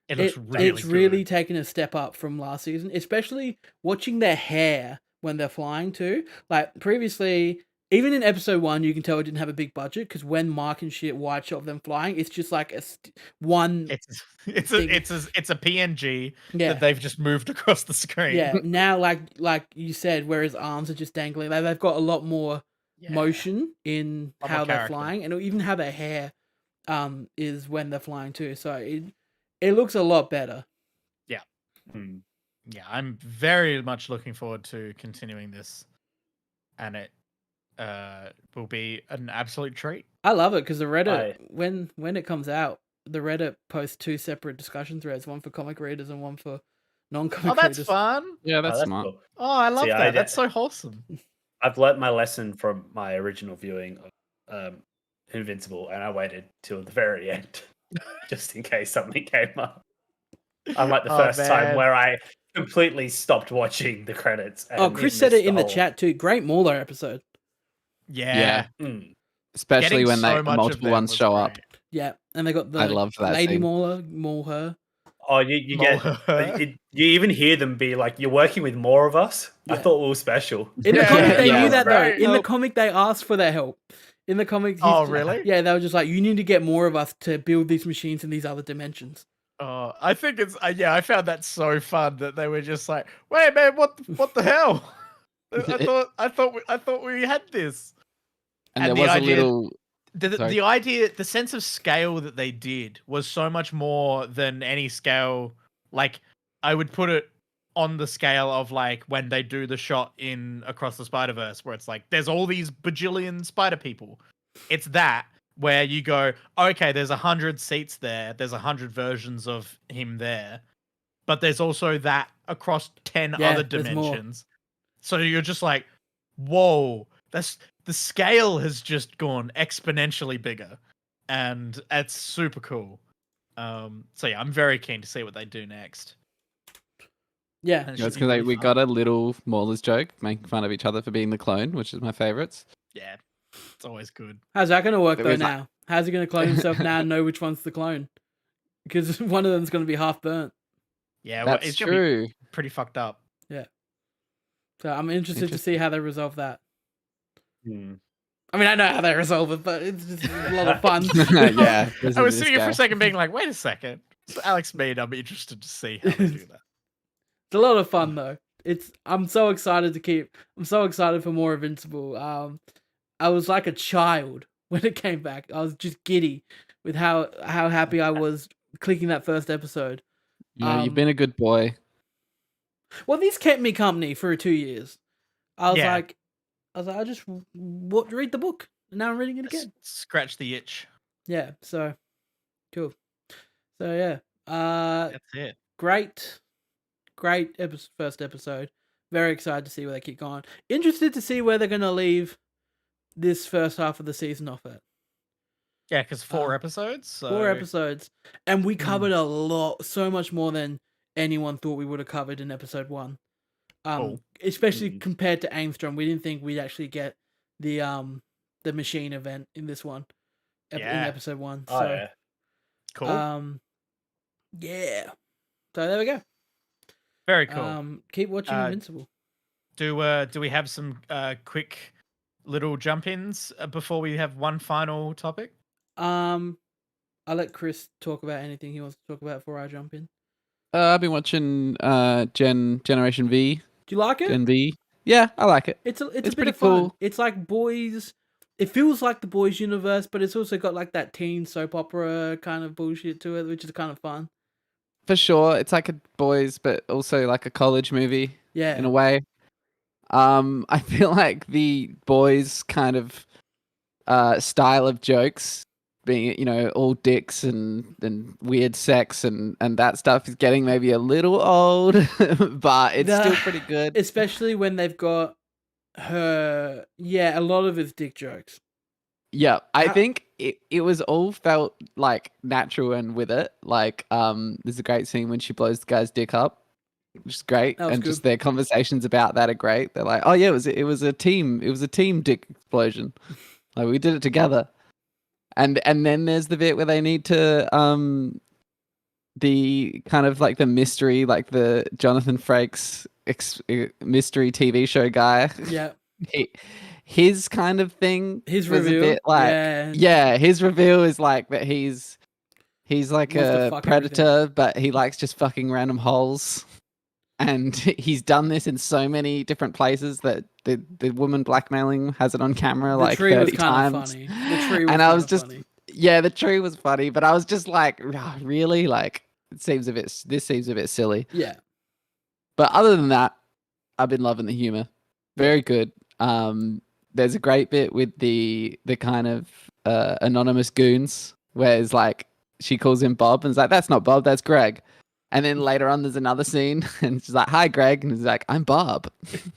It looks really It's good. really taken a step up from last season, especially watching their hair when they're flying too. Like previously, even in episode 1, you can tell it didn't have a big budget because when Mark and shit wide shot of them flying, it's just like one. It's a PNG Yeah. that they've just moved across the screen. Yeah. Now, like you said, where his arms are just dangling, like they've got a lot more motion in Lot more how they're character. flying, and even how their hair is when they're flying too. So it looks a lot better. Hmm. Yeah, I'm very much looking forward to continuing this, and it will be an absolute treat. I love it because the Reddit when it comes out, the Reddit posts 2 separate discussion threads, one for comic readers and one for non-comic Oh, that's readers. fun. Yeah, that's That's smart. cool. Oh, I love See, that. That's so wholesome. I've learnt my lesson from my original viewing of Invincible, and I waited till the very end just in case something came up. Unlike the Oh, first time man. where I completely stopped watching the credits. Oh, and Chris said it missed in the whole- chat too. Great Mauler episode. Yeah. Mm. Especially Getting when so much of multiple them ones was show up. great. Yeah, and they got the I love that Lady scene. Mauler, maul her. Oh, you get More. you even hear them be like, "You're working with more of us." I Yeah. thought we were special. In the Yeah, comic, they yeah. knew that though. Right. In the comic, they asked for their help. In the comic, Oh, really? Yeah, they were just like, you need to get more of us to build these machines in these other dimensions. Oh, I think it's I found that so fun that they were just like, "Wait, man, what the hell? I thought we had this." And And there the was a idea- little. The Sorry. idea, the sense of scale that they did was so much more than any scale. Like, I would put it on the scale of like when they do the shot in Across the Spider-Verse, where it's like there's all these bajillion spider people. It's that where you go, okay, there's 100 seats there, there's 100 versions of him there, but there's also that across 10 Yeah, other there's more. dimensions. So you're just like, whoa, the scale has just gone exponentially bigger, and it's super cool. So yeah, I'm very keen to see what they do next. Yeah, And it That's should be because really we fun. got a little Maulers joke making fun of each other for being the clone, which is my favorites. Yeah, it's always good. how's that going to work There though was, like- now? How's he going to clone himself now and know which one's the clone? Because one of them's going to be half burnt. Yeah, well, That's it's gonna be true. pretty fucked up. So I'm interested to see how they resolve that. Mm. I mean, I know how they resolve it, but it's just a lot of fun. Yeah. I was sitting here for a second being like, wait a second. So Alex Mead, I'm interested to see how they do that. It's a lot of fun though. I'm so excited I'm so excited for more Invincible. I was like a child when it came back. I was just giddy with how happy I was clicking that first episode. You've been a good boy. Well, this kept me company for 2 years. I was Yeah. like, I just read the book, and now I'm reading it again. Scratch the itch. Yeah, so cool. So yeah, That's it. great first episode. Very excited to see where they keep going. Interested to see where they're gonna leave this first half of the season off at. Yeah, because 4 episodes. So... 4 episodes, and we covered a lot, so much more than anyone thought we would have covered in episode 1. Cool. Especially Mm. compared to Angstrom, we didn't think we'd actually get the machine event in this one, in Yeah. episode 1. Oh So, yeah. Cool. yeah. So there we go. Very cool. Keep watching Uh, Invincible. Do we have some quick little jump-ins before we have one final topic? I'll let Chris talk about anything he wants to talk about before I jump in. I've been watching Generation V. Do you like it? Gen V. Yeah, I like it. It's a bit pretty of fun. cool. It's like boys. It feels like the boys universe, but it's also got like that teen soap opera kind of bullshit to it, which is kind of fun. For sure, it's like a boys, but also like a college movie Yeah. in a way. I feel like the boys kind of style of jokes being, you know, all dicks and weird sex and that stuff is getting maybe a little old, but it's still pretty good. Especially when they've got her. Yeah, a lot of it's dick jokes. Yeah, I think it was all felt like natural and with it. Like, there's a great scene when she blows the guy's dick up, which is great, That was and good. just their conversations about that are great. They're like, "Oh yeah, it was a team dick explosion. Like we did it together." And then there's the bit where they need to the kind of like the mystery, like the Jonathan Frakes mystery TV show guy. Yeah. His kind of thing. His was reveal. a bit like, yeah, his reveal is like that he's like a predator, but he likes just fucking random holes. And he's done this in so many different places that the woman blackmailing has it on camera like 30 times. Funny. The tree was and I was just, funny. yeah, the tree was funny, but I was just like, oh, really? Like, this seems a bit silly. Yeah. But other than that, I've been loving the humor. Very good. There's a great bit with the kind of anonymous goons where it's like she calls him Bob and it's like, that's not Bob, that's Greg. And then later on, there's another scene, and she's like, "Hi, Greg," and he's like, "I'm Bob,"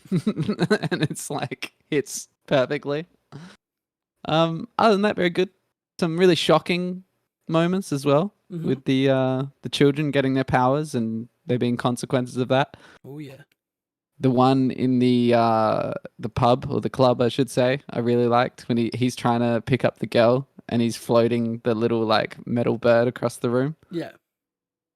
and it's like hits perfectly. Other than that, very good. Some really shocking moments as well with the children getting their powers and there being consequences of that. Oh yeah. The one in the pub or the club, I should say, I really liked when he's trying to pick up the girl and he's floating the little like metal bird across the room. Yeah.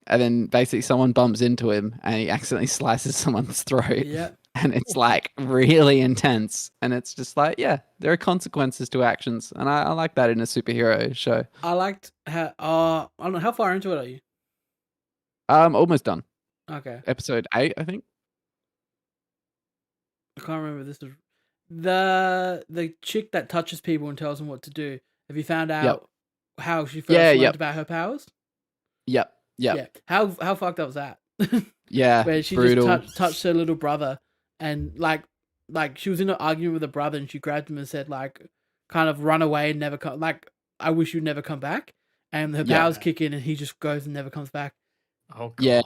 And then basically someone bumps into him and he accidentally slices someone's throat. Yeah. And it's like really intense. And it's just like, yeah, there are consequences to actions. And I like that in a superhero show. I liked how, I don't know, how far into it are you? Almost done. Okay. Episode 8, I think. I can't remember this. The chick that touches people and tells them what to do. Have you found out how she first learned about her powers? Yep. Yeah. How fucked up was that? Yeah. Where she brutal. just touched her little brother and like she was in an argument with her brother and she grabbed him and said like kind of run away and never come, like I wish you'd never come back. And her powers kick in and he just goes and never comes back. Oh God. Yeah,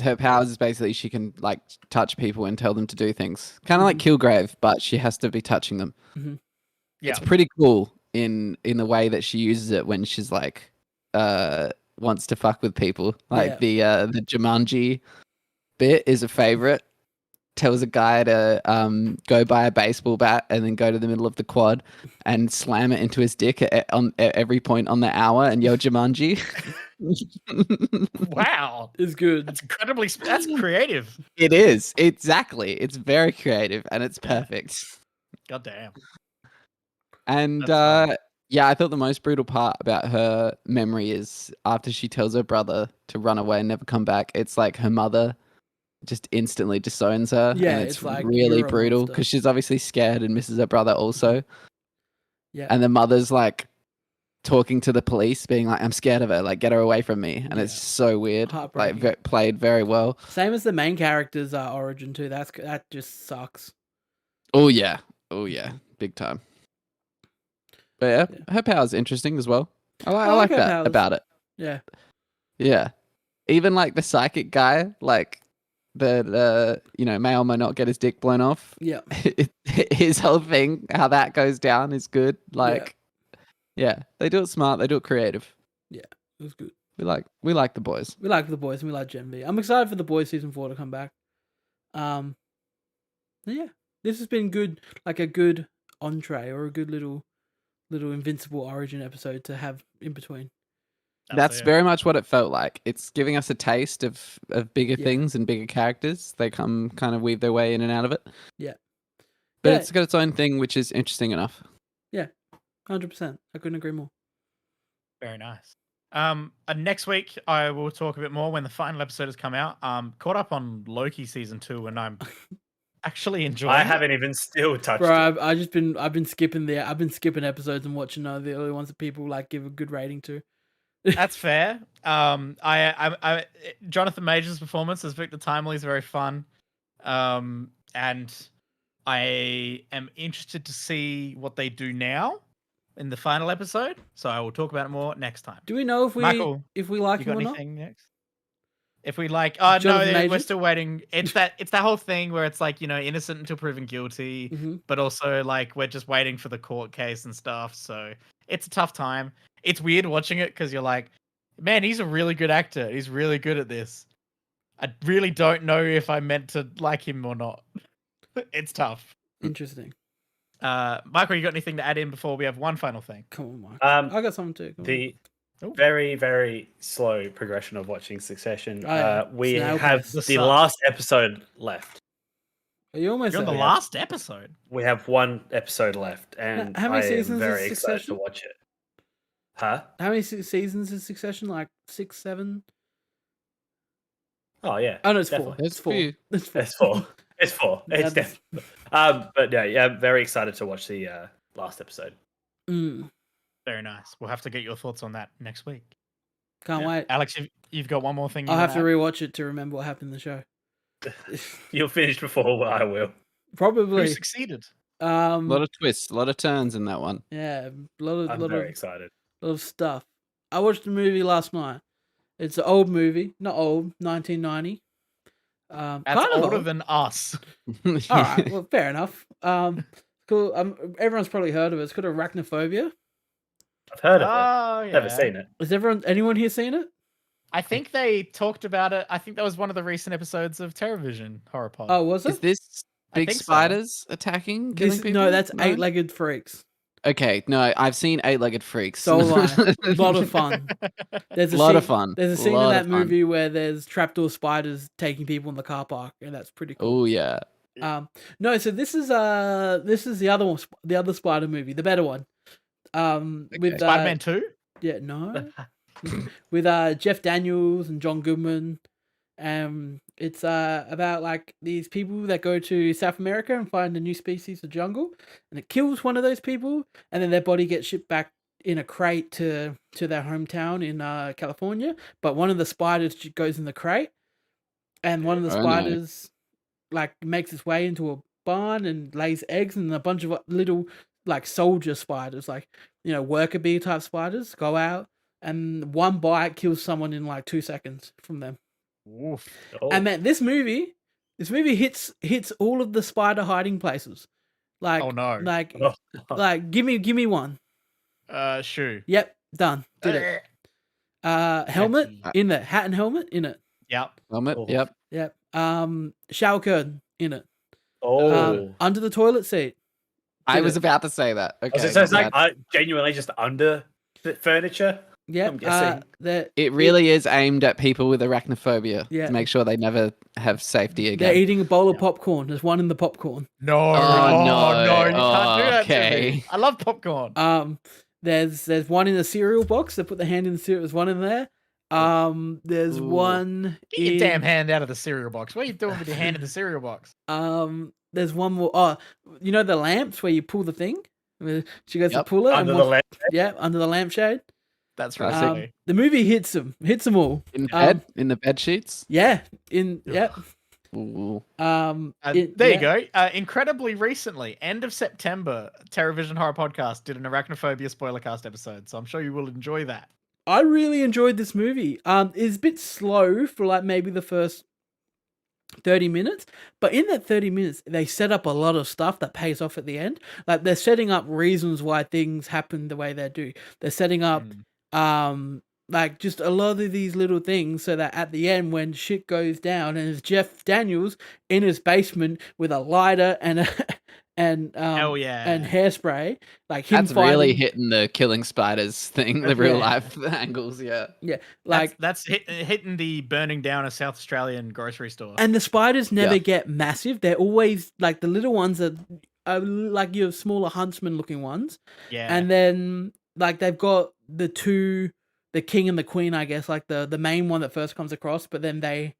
her powers is basically she can like touch people and tell them to do things. Kind of like Kilgrave, but she has to be touching them. Mm-hmm. Yeah. It's pretty cool in the way that she uses it when she's like wants to fuck with people. Like the Jumanji bit is a favorite. Tells a guy to go buy a baseball bat and then go to the middle of the quad and slam it into his dick at every point on the hour and yell Jumanji. Wow, it's good. That's creative. It is, exactly. It's very creative and it's perfect. God damn. And yeah, I thought the most brutal part about her memory is after she tells her brother to run away and never come back. It's like her mother just instantly disowns her. Yeah, and it's like really brutal because she's obviously scared and misses her brother also. Yeah, and the mother's like talking to the police, being like, "I'm scared of her. Like, get her away from me." And it's so weird. Like, played very well. Same as the main character's origin too. That just sucks. Oh yeah, big time. But yeah, her power's interesting as well. I like that powers. About it. Yeah. Even like the psychic guy, like that, may or may not get his dick blown off. Yeah. His whole thing, how that goes down, is good. Like, yeah, they do it smart. They do it creative. Yeah, it was good. We like the boys. We like the boys, and we like Gen V. I'm excited for the boys season 4 to come back. Yeah, this has been good, like a good entree or a good little Invincible origin episode to have in between. That's very much what it felt like. It's giving us a taste of bigger things and bigger characters. They kind of weave their way in and out of it. Yeah. But it's got its own thing, which is interesting enough. Yeah, 100%. I couldn't agree more. Very nice. Next week, I will talk a bit more when the final episode has come out. Caught up on Loki season 2, and I'm actually enjoying. I haven't even still touched Bro, it. I've been skipping episodes and watching the only ones that people like give a good rating to. That's fair. I Jonathan Major's performance as Victor Timely is very fun. And I am interested to see what they do now in the final episode. So I will talk about it more next time. Do we know if we Michael, like You him got or not? anything next? If we like, no, Jonathan we're Majors? still waiting. It's that whole thing where it's like, innocent until proven guilty, Mhm. but also like we're just waiting for the court case and stuff. So it's a tough time. It's weird watching it because you're like, man, he's a really good actor. He's really good at this. I really don't know if I meant to like him or not. It's tough. Interesting. Michael, you got anything to add in before we have one final thing? Come on, Mike. Um, I got something too. Come on. The Ooh. very, very slow progression of watching Succession. Oh, yeah. We Snail have pace. the Suck. last episode left. Are you almost You're on the there? last episode. We have one episode left, and How many I seasons am is very excited to Succession? watch it. Huh? How many seasons is Succession? Like 6, 7? Oh yeah. Oh no, it's definitely. 4. There's It's 4. few. It's 4. It's 4. It's 4. Yeah, It's that's- definitely. But yeah, I'm very excited to watch the last episode. Mm, Very nice. We'll have to get your thoughts on that next week. can't wait. Alex, you've got one more thing. I'll have to rewatch it to remember what happened in the show. You'll finish before I will. Who Probably. succeeded? A lot of twists, a lot of turns in that one. Yeah, a lot I'm of very excited. stuff. I watched a movie last night. It's an old movie, not old, 1990. That's kind of older old. than us. All right, well, fair enough. Cool. Everyone's probably heard of it. It's called Arachnophobia. I've heard of Oh, it. yeah. Never seen it. Has anyone here seen it? I think they talked about it. I think that was one of the recent episodes of TerraVision Horror Pod. Oh, was Is it? this I big think so. spiders attacking, killing people? No, that's eight-legged freaks. Okay, no, I've seen eight-legged freaks. So have I. A lot of fun. There's A lot of fun. There's a scene in Lot that of fun. movie where there's trapdoor spiders taking people in the car park, and that's pretty cool. Oh yeah. No, so this is the other one, the other Spider movie, the better one. With Spider-Man 2? yeah, no, with Jeff Daniels and John Goodman. It's about like these people that go to South America and find a new species of jungle, and it kills one of those people, and then their body gets shipped back in a crate to their hometown in California. But one of the spiders goes in the crate, and one of the Oh, no. spiders like makes its way into a barn and lays eggs, and a bunch of little like soldier spiders, like worker bee type spiders, go out, and one bite kills someone in like 2 seconds from them. Oof. Oh, And man, this movie hits all of the spider hiding places. Like, Oh, no. like, Oh. like, give me one. Shoe. Yep, done. Did it. Helmet Becky. in it. Hat and helmet in it. Yep. Helmet. Oh. Yep. Yep. Shower curtain in it. oh. Under the toilet seat. I Did was it. about to say that. Okay. So it's my like bad. genuinely just under the furniture. Yep. I'm guessing. It really is aimed at people with arachnophobia Yeah. to make sure they never have safety They're again. eating a bowl of popcorn. There's one in the popcorn. No. Oh, no. You can't do that to okay. me. I love popcorn. There's one in the cereal box. They put the hand in the cereal. There's one in there. There's Ooh. one. Get your damn hand out of the cereal box. What are you doing with your hand in the cereal box? There's one more. Oh, the lamps where you pull the thing. Where she goes to Yep. pull it. Under and the lamp. Yeah, under the lampshade. That's Classic. right. The movie hits them all. In bed, in the bed sheets. Yeah, Ugh. yep. Ooh. There you go. Incredibly recently, end of September, TerraVision Horror Podcast did an Arachnophobia spoilercast episode, so I'm sure you will enjoy that. I really enjoyed this movie. It's a bit slow for like maybe the first 30 minutes, but in that 30 minutes, they set up a lot of stuff that pays off at the end. Like they're setting up reasons why things happen the way they do. They're setting up, like just a lot of these little things so that at the end, when shit goes down, and it's Jeff Daniels in his basement with a lighter and Hell yeah. and hairspray, like him That's really fighting- hitting the killing spiders thing, the real life angles, yeah. Yeah, like that's hitting the burning down a South Australian grocery store. and the spiders never Yeah. get massive. They're always like the little ones are like your smaller huntsman looking ones. Yeah. And then like they've got the king and the queen, I guess, like the main one that first comes across, but then they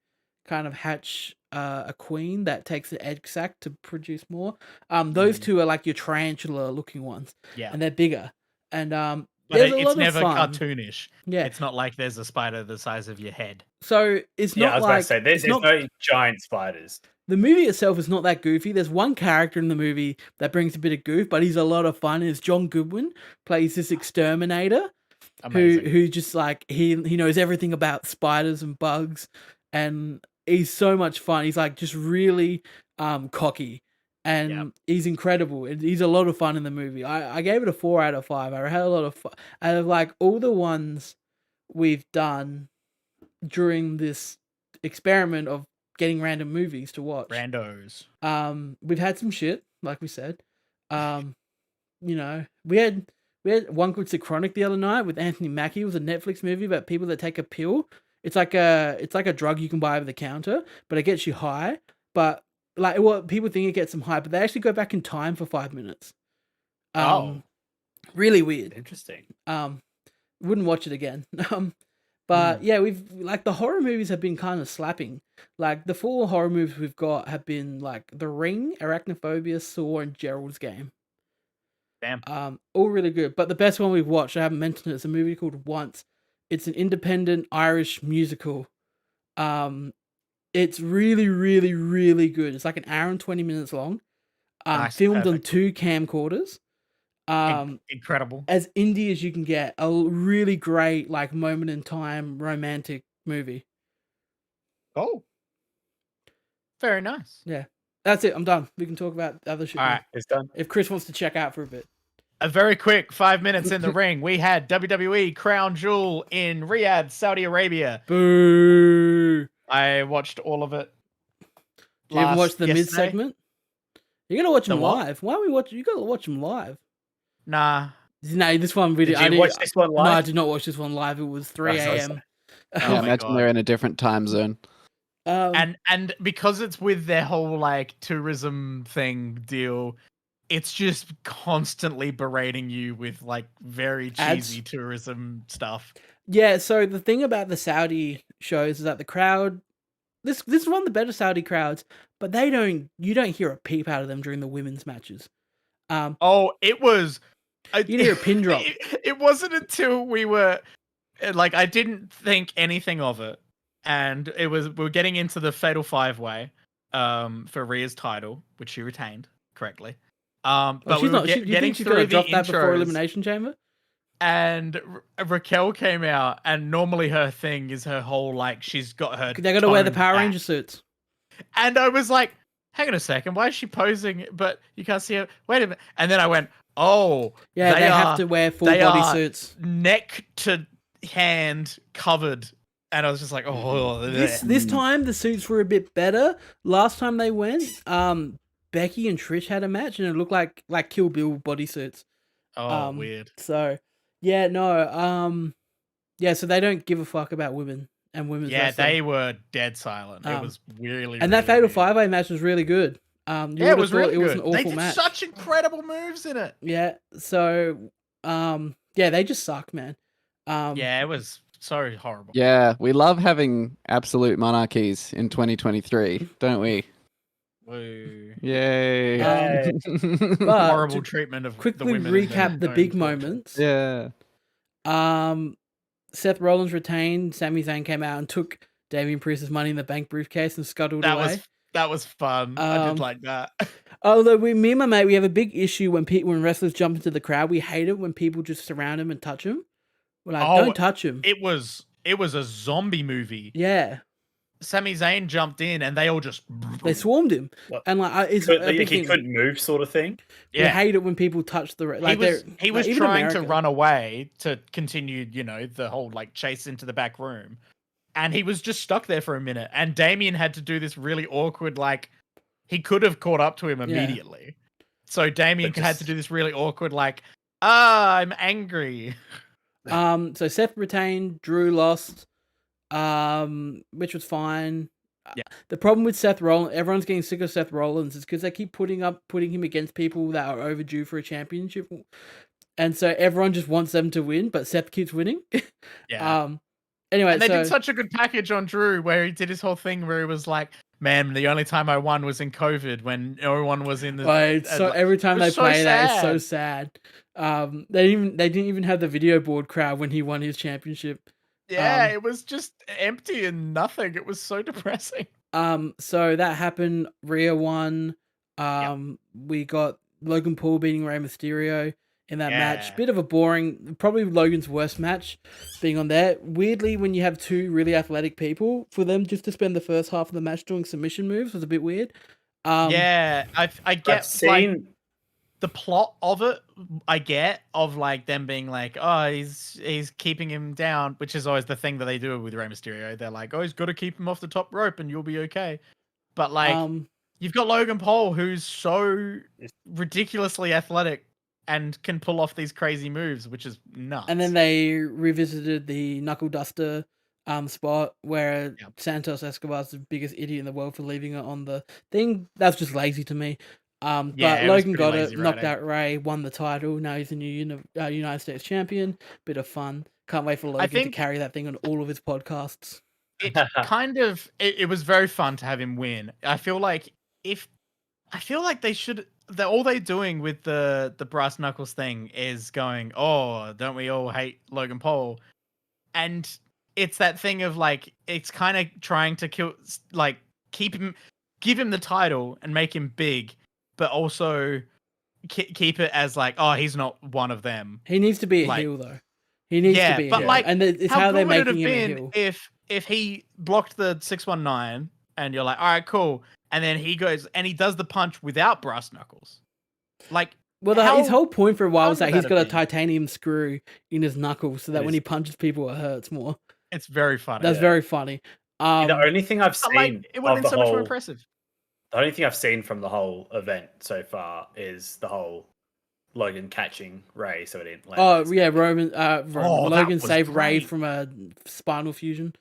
kind of hatch a queen that takes an egg sac to produce more. Those two are like your tarantula looking ones, Yeah. and they're bigger. And But there's a it's lot never of fun. cartoonish. Yeah. It's not like there's a spider the size of your head. So it's Yeah, not I was like about to say there's not, no giant spiders. the movie itself is not that goofy. There's one character in the movie that brings a bit of goof, but he's a lot of fun. It's John Goodwin plays this exterminator Amazing. who just like he knows everything about spiders and bugs, and he's so much fun. He's like just really cocky, and he's incredible. He's a lot of fun in the movie. I gave it a 4 out of 5. I had a lot of fun out of like all the ones we've done during this experiment of getting random movies to watch. Randos. We've had some shit, like we said. You know, we had one called The Chronic the other night with Anthony Mackie. It was a Netflix movie about people that take a pill. It's like a drug you can buy over the counter, but it gets you high. But like, well, people think it gets them high, but they actually go back in time for 5 minutes. Really weird. Interesting. Wouldn't watch it again. But yeah, we've like the horror movies have been kind of slapping. Like the 4 horror movies we've got have been like The Ring, Arachnophobia, Saw, and Gerald's Game. Damn. All really good. But the best one we've watched, I haven't mentioned it, it's a movie called Once. It's an independent Irish musical. It's really, really, really good. It's like an hour and 20 minutes long. Nice, Filmed on perfect. 2 camcorders. Incredible. As indie as you can get. A really great, like, moment in time romantic movie. Oh. Very nice. Yeah. That's it. I'm done. We can talk about other shit. All now. right. It's done. If Chris wants to check out for a bit. A very quick 5 minutes in the ring. We had WWE Crown Jewel in Riyadh, Saudi Arabia. Boo! I watched all of it. You haven't watched the mid yesterday. segment? You gotta watch them The what? live. Why are we watching? You gotta watch them live. Nah. No, this one we Did I you watch this one No, I live? did not watch this one live. It was 3 That's what I a.m. Oh Yeah, my imagine God. they're in a different time zone. And because it's with their whole like tourism thing deal, it's just constantly berating you with like very cheesy Ads. tourism stuff. Yeah, so the thing about the Saudi shows is that the crowd, this is one of the better Saudi crowds, but you don't hear a peep out of them during the women's matches. Oh, it was. You hear a pin drop. It wasn't until we were like, I didn't think anything of it, and we were getting into the Fatal 5-Way, for Rhea's title, which she retained correctly. But She's we were not. You getting think she's through gonna the drop that before intros, Elimination Chamber? and Raquel came out, and normally her thing is her whole like she's got her. They got to wear the toned Power back. Ranger suits. And I was like, hang on a second, why is she posing? But you can't see her. Wait a minute. And then I went, oh, Yeah, they have to wear full body suits. Neck to hand covered. And I was just like, oh, This time the suits were a bit better. Last time they went, Becky and Trish had a match, and it looked like Kill Bill bodysuits. Weird. So yeah, no, yeah, so they don't give a fuck about women and women's Yeah, wrestling. they were dead silent. It was really, and that really Fatal 5-Way match was really good. Yeah, it was really it was good. an awful They did match. such incredible moves in it. Yeah, so yeah, they just suck, man. Yeah, it was so horrible. Yeah, we love having absolute monarchies in 2023, don't we? Woo. Yay. But Horrible to treatment of the quickly women. in recap the own big culture. moments. Yeah. Seth Rollins retained. Sami Zayn came out and took Damian Priest's Money in the Bank briefcase and scuttled away. That was fun. I did like that. Although me and my mate, we have a big issue when wrestlers jump into the crowd. We hate it when people just surround him and touch him. We're like, don't touch him. It was a zombie movie. Yeah. Sami Zayn jumped in and they all just They swarmed him. What? And like, it's But, a like, big he thing. couldn't move, sort of thing. We hate it when people touch the he was even trying to America. run away to continue, the whole like chase into the back room. And he was just stuck there for a minute. And Damien had to do this really awkward, like he could have caught up to him immediately. So Damien had to do this really awkward, like, I'm angry. So Seth retained, Drew lost, which was fine. Yeah. The problem with Seth Rollins, everyone's getting sick of Seth Rollins, is because they keep putting him against people that are overdue for a championship, and so everyone just wants them to win, but Seth keeps winning. Yeah. Anyway, and they did such a good package on Drew where he did his whole thing where he was like, "Man, the only time I won was in COVID when no one was in the." so every time they play that, it's so sad. They didn't even have the video board crowd when he won his championship. Yeah, it was just empty and nothing. It was so depressing. So that happened. Rhea won. We got Logan Paul beating Rey Mysterio in that match. Bit of a boring, probably Logan's worst match being on there. Weirdly, when you have two really athletic people, for them just to spend the first half of the match doing submission moves was a bit weird. I get like the plot of it. I get of like them being like, oh, he's keeping him down, which is always the thing that they do with Rey Mysterio. They're like, oh, he's got to keep him off the top rope and you'll be okay. But like, you've got Logan Paul who's so ridiculously athletic and can pull off these crazy moves, which is nuts. And then they revisited the Knuckle Duster spot where Santos Escobar's the biggest idiot in the world for leaving it on the thing. That's just lazy to me. But Logan got it, knocked out Ray, won the title. Now he's the new United States champion. Bit of fun. Can't wait for Logan to carry that thing on all of his podcasts. It was very fun to have him win. I feel like they should. All they're doing with the brass knuckles thing is going, oh, don't we all hate Logan Paul? And it's that thing of like, it's kind of trying to give him the title and make him big, but also keep it as like, oh, he's not one of them. He needs to be a heel though. He needs to be a heel. Like, and it's how they're making him a heel. If he blocked the 619 and you're like, all right, cool. And then he goes and he does the punch without brass knuckles. Like, his whole point for a while was that he's got a titanium screw in his knuckles so that when he punches people, it hurts more. It's very funny. That's very funny. The only thing I've seen, it would have been so much more impressive. The only thing I've seen from the whole event so far is the whole Logan catching Ray, so it didn't land. Oh yeah, Logan saved Ray from a spinal fusion.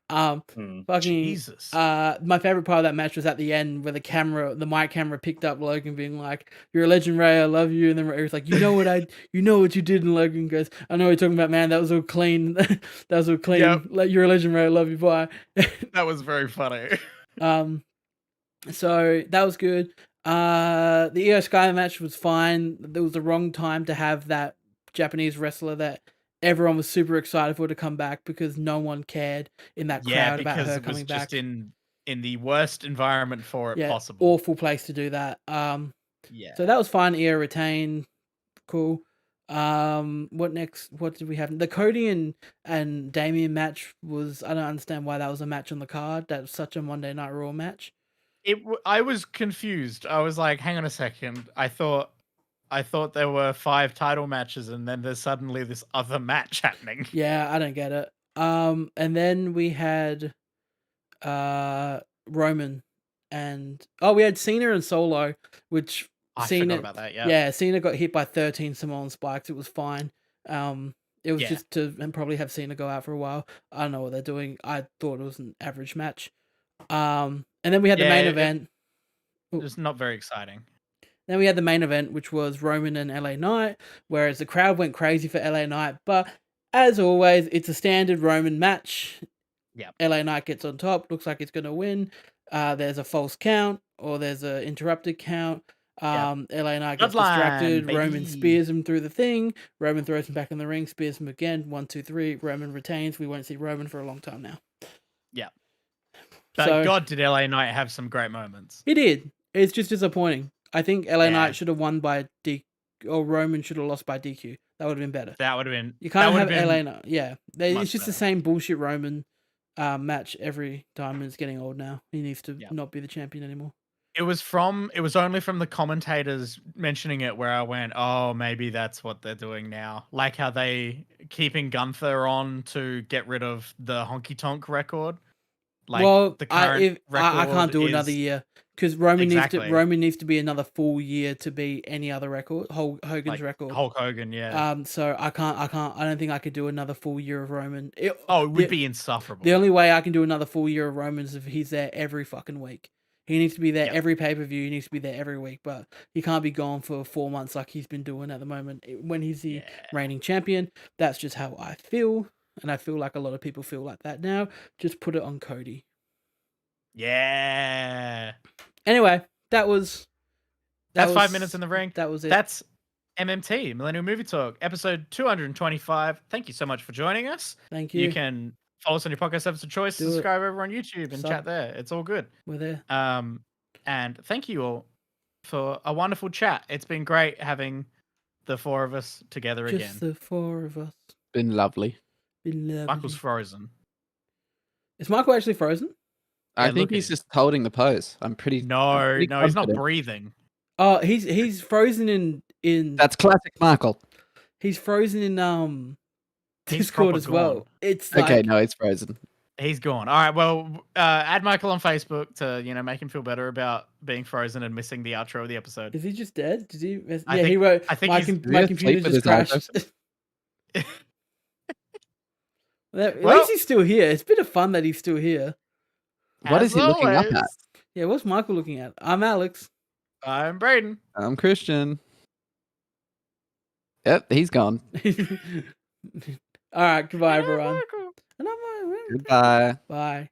Fucking Jesus. My favorite part of that match was at the end where the mic camera picked up Logan being like, "You're a legend, Ray. I love you." And then Ray was like, "You know what you did." And Logan goes, "I know what you're talking about, man. That was all clean. That was all clean. Yep. Like, you're a legend, Ray. I love you. Bye." That was very funny. So that was good. The Io Sky match was fine. There was the wrong time to have that Japanese wrestler that everyone was super excited for to come back because no one cared in that crowd about her coming back. Just in the worst environment for it possible. Awful place to do that. So that was fine. Io retained. Cool. What next? What did we have? The Cody and Damian match was. I don't understand why that was a match on the card. That was such a Monday Night Raw match. I was confused. I was like, hang on a second. I thought there were 5 title matches and then there's suddenly this other match happening. Yeah, I don't get it. And then we had Roman and we had Cena and Solo, which forgot about that, yeah, Cena got hit by 13 Samoan spikes. It was fine. It was just to probably have Cena go out for a while. I don't know what they're doing. I thought it was an average match. And then we had the main event. It was not very exciting. Then we had the main event, which was Roman and LA Knight, whereas the crowd went crazy for LA Knight. But as always, it's a standard Roman match. Yeah. LA Knight gets on top, looks like it's going to win. There's a false count or there's an interrupted count. LA Knight gets distracted. Baby. Roman spears him through the thing. Roman throws him back in the ring, spears him again. 1, 2, 3. Roman retains. We won't see Roman for a long time now. Yeah. But God, did LA Knight have some great moments. He did. It's just disappointing. I think LA Knight should have won by or Roman should have lost by DQ. That would have been better. That would have been. You can't have LA Knight. Yeah. It's just the same bullshit Roman match every time. It's getting old now. He needs to not be the champion anymore. It was only from the commentators mentioning it where I went, oh, maybe that's what they're doing now. Like how they keeping Gunther on to get rid of the honky tonk record. Like the current record I can't do another year because Roman needs to be another full year to be any other record. Hogan's record. Hulk Hogan, yeah. So I don't think I could do another full year of Roman. It would be insufferable. The only way I can do another full year of Roman is if he's there every fucking week. He needs to be there every pay-per-view. He needs to be there every week, but he can't be gone for 4 months like he's been doing at the moment when he's the reigning champion. That's just how I feel. and I feel like a lot of people feel like that now. Just put it on Cody. Yeah. Anyway, that's 5 minutes in the ring. That was it. That's MMT, Millennial Movie Talk, episode 225. Thank you so much for joining us. Thank you. You can follow us on your podcast episode of choice, Do it. subscribe over on YouTube, and chat there. It's all good. We're there. And thank you all for a wonderful chat. It's been great having the four of us together again. Just the four of us. Been lovely. Been lovely. Michael's frozen. Is Michael actually frozen? I think he's just holding the pose. I'm pretty. No, he's not confident. breathing. Oh, he's frozen in. That's classic Michael. He's frozen in He's Discord proper as well. gone. It's Okay, like, no, it's frozen. He's gone. All right, well, add Michael on Facebook to make him feel better about being frozen and missing the outro of the episode. Is he just dead? Did he? I Yeah, think- he wrote. I think my, he's- my Did he computer sleep with just his eyes crashed. At Well- least he's still here. It's a bit of fun that he's still here. What is As he looking up always, at? Yeah, what's Michael looking at? I'm Alex. I'm Braden. I'm Christian. Yep, he's gone. All right, goodbye, And I'm everyone. Michael. And I'm Goodbye. Bye.